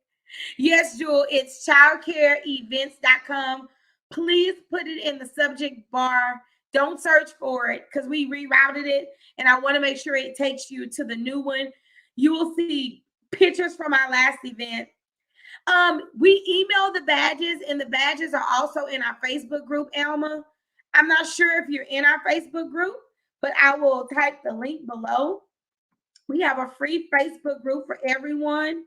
Yes, Jewel, it's childcareevents.com. Please put it in the subject bar. Don't search for it because we rerouted it, and I want to make sure it takes you to the new one. You will see pictures from our last event. We emailed the badges, and the badges are also in our Facebook group, Alma. I'm not sure if you're in our Facebook group, but I will type the link below. We have a free Facebook group for everyone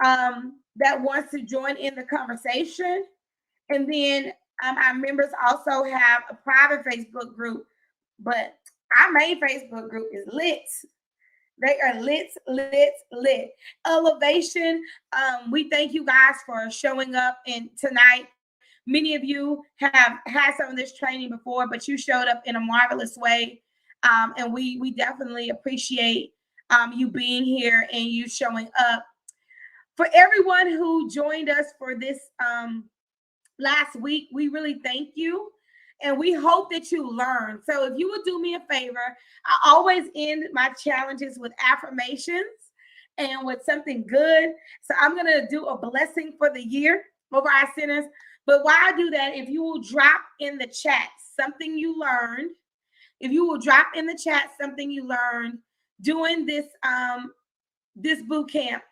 that wants to join in the conversation. And then our members also have a private Facebook group, but our main Facebook group is lit. They are lit. Elevation. We thank you guys for showing up tonight. Many of you have had some of this training before, but you showed up in a marvelous way. And we definitely appreciate you being here and you showing up. For everyone who joined us for this last week, we really thank you. And we hope that you learn. So if you would do me a favor, I always end my challenges with affirmations and with something good. So I'm going to do a blessing for the year over our centers. But while I do that, if you will drop in the chat something you learned, if you will drop in the chat something you learned doing this boot camp,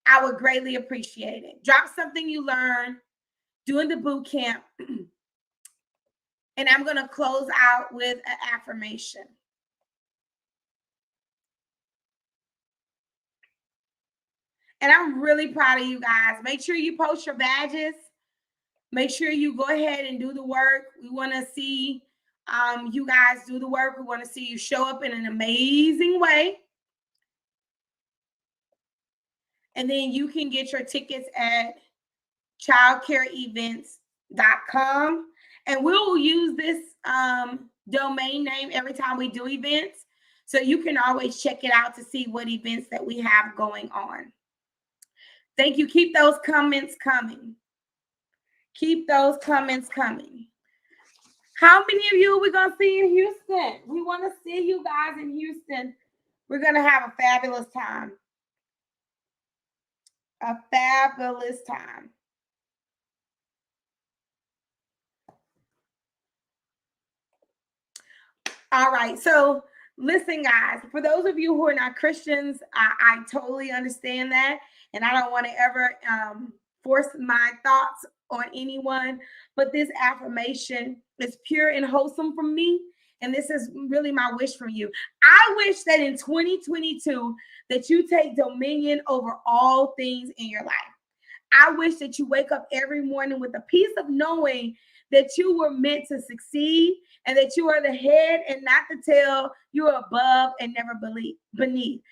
I would greatly appreciate it. Drop something you learned doing the boot camp. And I'm going to close out with an affirmation. And I'm really proud of you guys. Make sure you post your badges. Make sure you go ahead and do the work. We want to see you guys do the work. We want to see you show up in an amazing way. And then you can get your tickets at childcareevents.com. And we'll use this domain name every time we do events. So you can always check it out to see what events that we have going on. Thank you. Keep those comments coming. Keep those comments coming. How many of you are we going to see in Houston? We want to see you guys in Houston. We're going to have a fabulous time. A fabulous time. All right. So listen, guys, for those of you who are not Christians, I totally understand that. And I don't want to ever force my thoughts on anyone. But this affirmation is pure and wholesome from me. And this is really my wish from you. I wish that in 2022 that you take dominion over all things in your life. I wish that you wake up every morning with a peace of knowing that you were meant to succeed and that you are the head and not the tail. You are above and never beneath.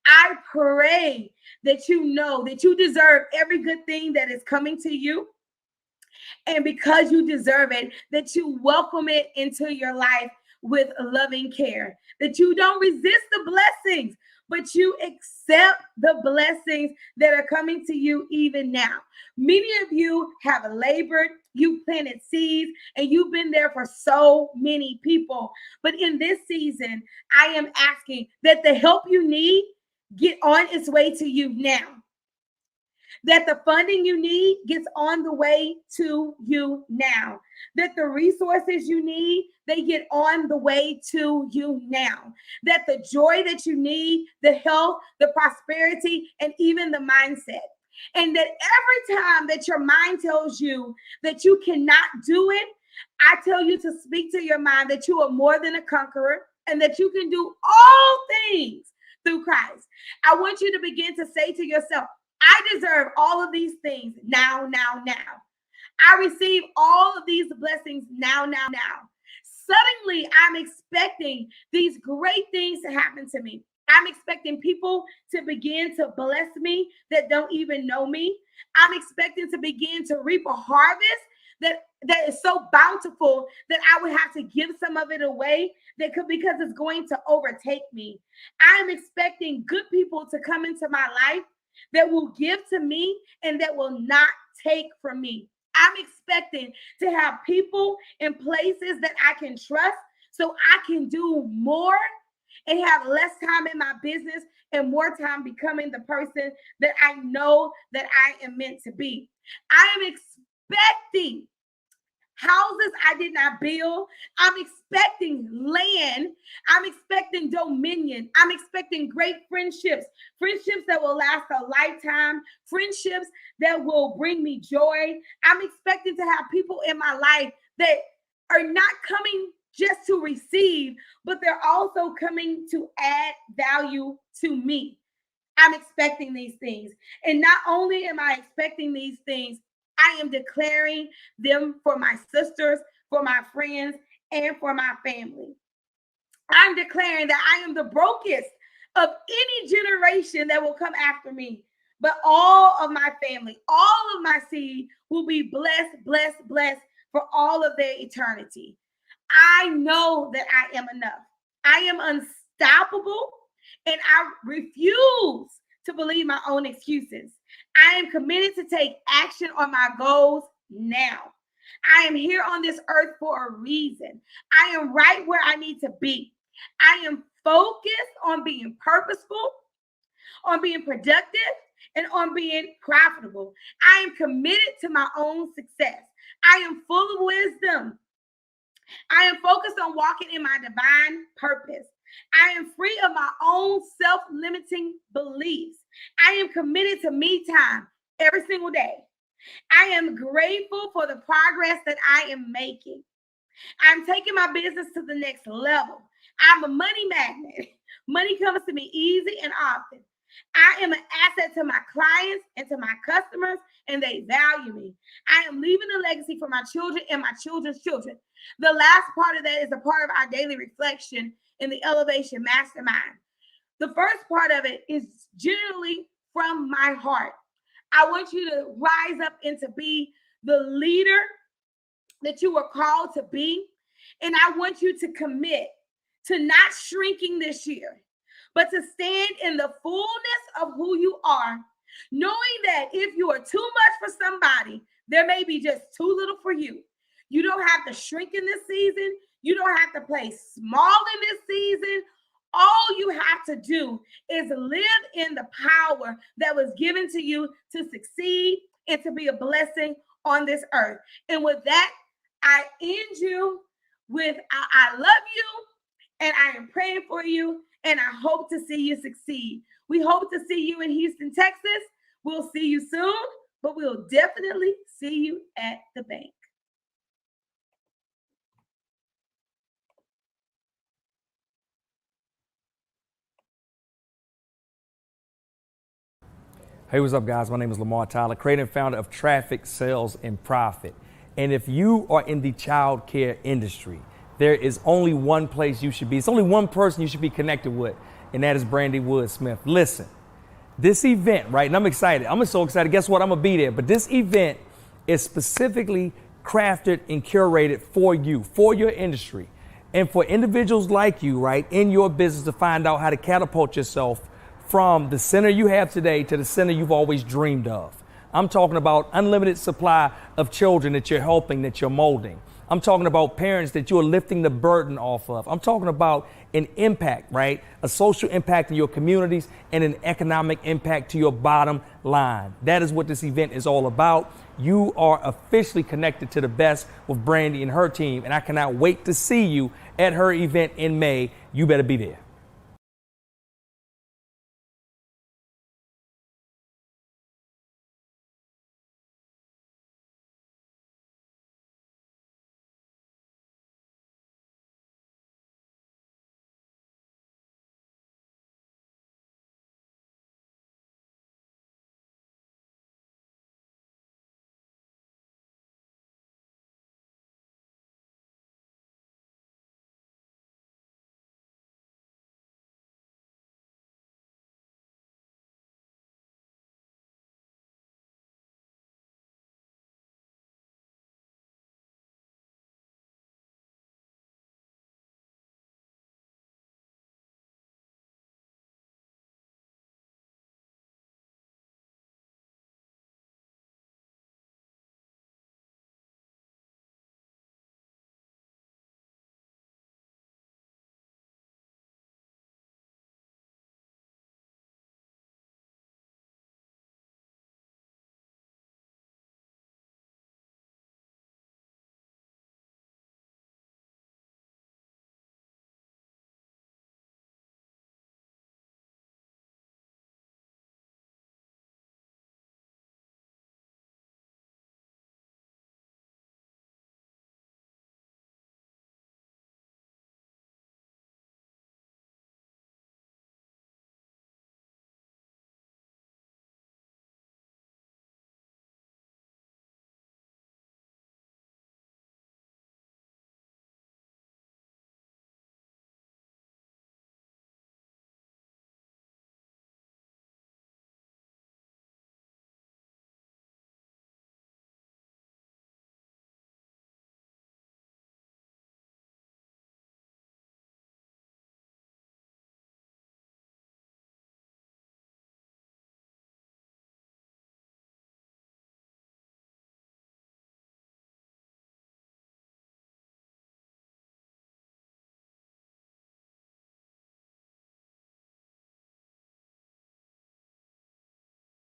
I pray that you know that you deserve every good thing that is coming to you. And because you deserve it, that you welcome it into your life with loving care, that you don't resist the blessings, but you accept the blessings that are coming to you even now. Many of you have labored, you planted seeds, and you've been there for so many people. But in this season, I am asking that the help you need get on its way to you now. That the funding you need gets on the way to you now. That the resources you need, they get on the way to you now. That the joy that you need, the health, the prosperity, and even the mindset. And that every time that your mind tells you that you cannot do it, I tell you to speak to your mind that you are more than a conqueror and that you can do all things through Christ. I want you to begin to say to yourself, I deserve all of these things now. I receive all of these blessings now. Suddenly, I'm expecting these great things to happen to me. I'm expecting people to begin to bless me that don't even know me. I'm expecting to begin to reap a harvest that is so bountiful that I would have to give some of it away because it's going to overtake me. I'm expecting good people to come into my life that will give to me and that will not take from me. I'm expecting to have people in places that I can trust so I can do more and have less time in my business and more time becoming the person that I know that I am meant to be. I am expecting houses I did not build. I'm expecting land. I'm expecting dominion. I'm expecting great friendships that will last a lifetime, friendships that will bring me joy. I'm expecting to have people in my life that are not coming just to receive, but they're also coming to add value to me. I'm expecting these things. And not only am I expecting these things, I am declaring them for my sisters, for my friends, and for my family. I'm declaring that I am the brokest of any generation that will come after me. But all of my family, all of my seed will be blessed for all of their eternity. I know that I am enough. I am unstoppable, and I refuse to believe my own excuses. I am committed to take action on my goals now. I am here on this earth for a reason. I am right where I need to be. I am focused on being purposeful, on being productive, and on being profitable. I am committed to my own success. I am full of wisdom. I am focused on walking in my divine purpose. I am free of my own self-limiting beliefs. I am committed to me time every single day. I am grateful for the progress that I am making. I'm taking my business to the next level. I'm a money magnet. Money comes to me easy and often. I am an asset to my clients and to my customers, and they value me. I am leaving a legacy for my children and my children's children. The last part of that is a part of our daily reflection in the Elevation Mastermind. The first part of it is generally from my heart. I want you to rise up and to be the leader that you were called to be. And I want you to commit to not shrinking this year, but to stand in the fullness of who you are, knowing that if you are too much for somebody, there may be just too little for you. You don't have to shrink in this season. You don't have to play small in this season. All you have to do is live in the power that was given to you to succeed and to be a blessing on this earth. And with that, I end you with I love you, and I am praying for you, and I hope to see you succeed. We hope to see you in Houston, Texas. We'll see you soon, but we'll definitely see you at the bank. Hey, what's up, guys? My name is Lamar Tyler, creator and founder of Traffic, Sales, and Profit. And if you are in the child care industry, there is only one place you should be. It's only one person you should be connected with, and that is Brandy Wood-Smith. Listen, this event, right, and I'm excited. I'm so excited. Guess what? I'm going to be there. But this event is specifically crafted and curated for you, for your industry, and for individuals like you, right, in your business to find out how to catapult yourself from the center you have today to the center you've always dreamed of. I'm talking about unlimited supply of children that you're helping, that you're molding. I'm talking about parents that you're lifting the burden off of. I'm talking about an impact, right? A social impact in your communities and an economic impact to your bottom line. That is what this event is all about. You are officially connected to the best with Brandy and her team, and I cannot wait to see you at her event in May. You better be there.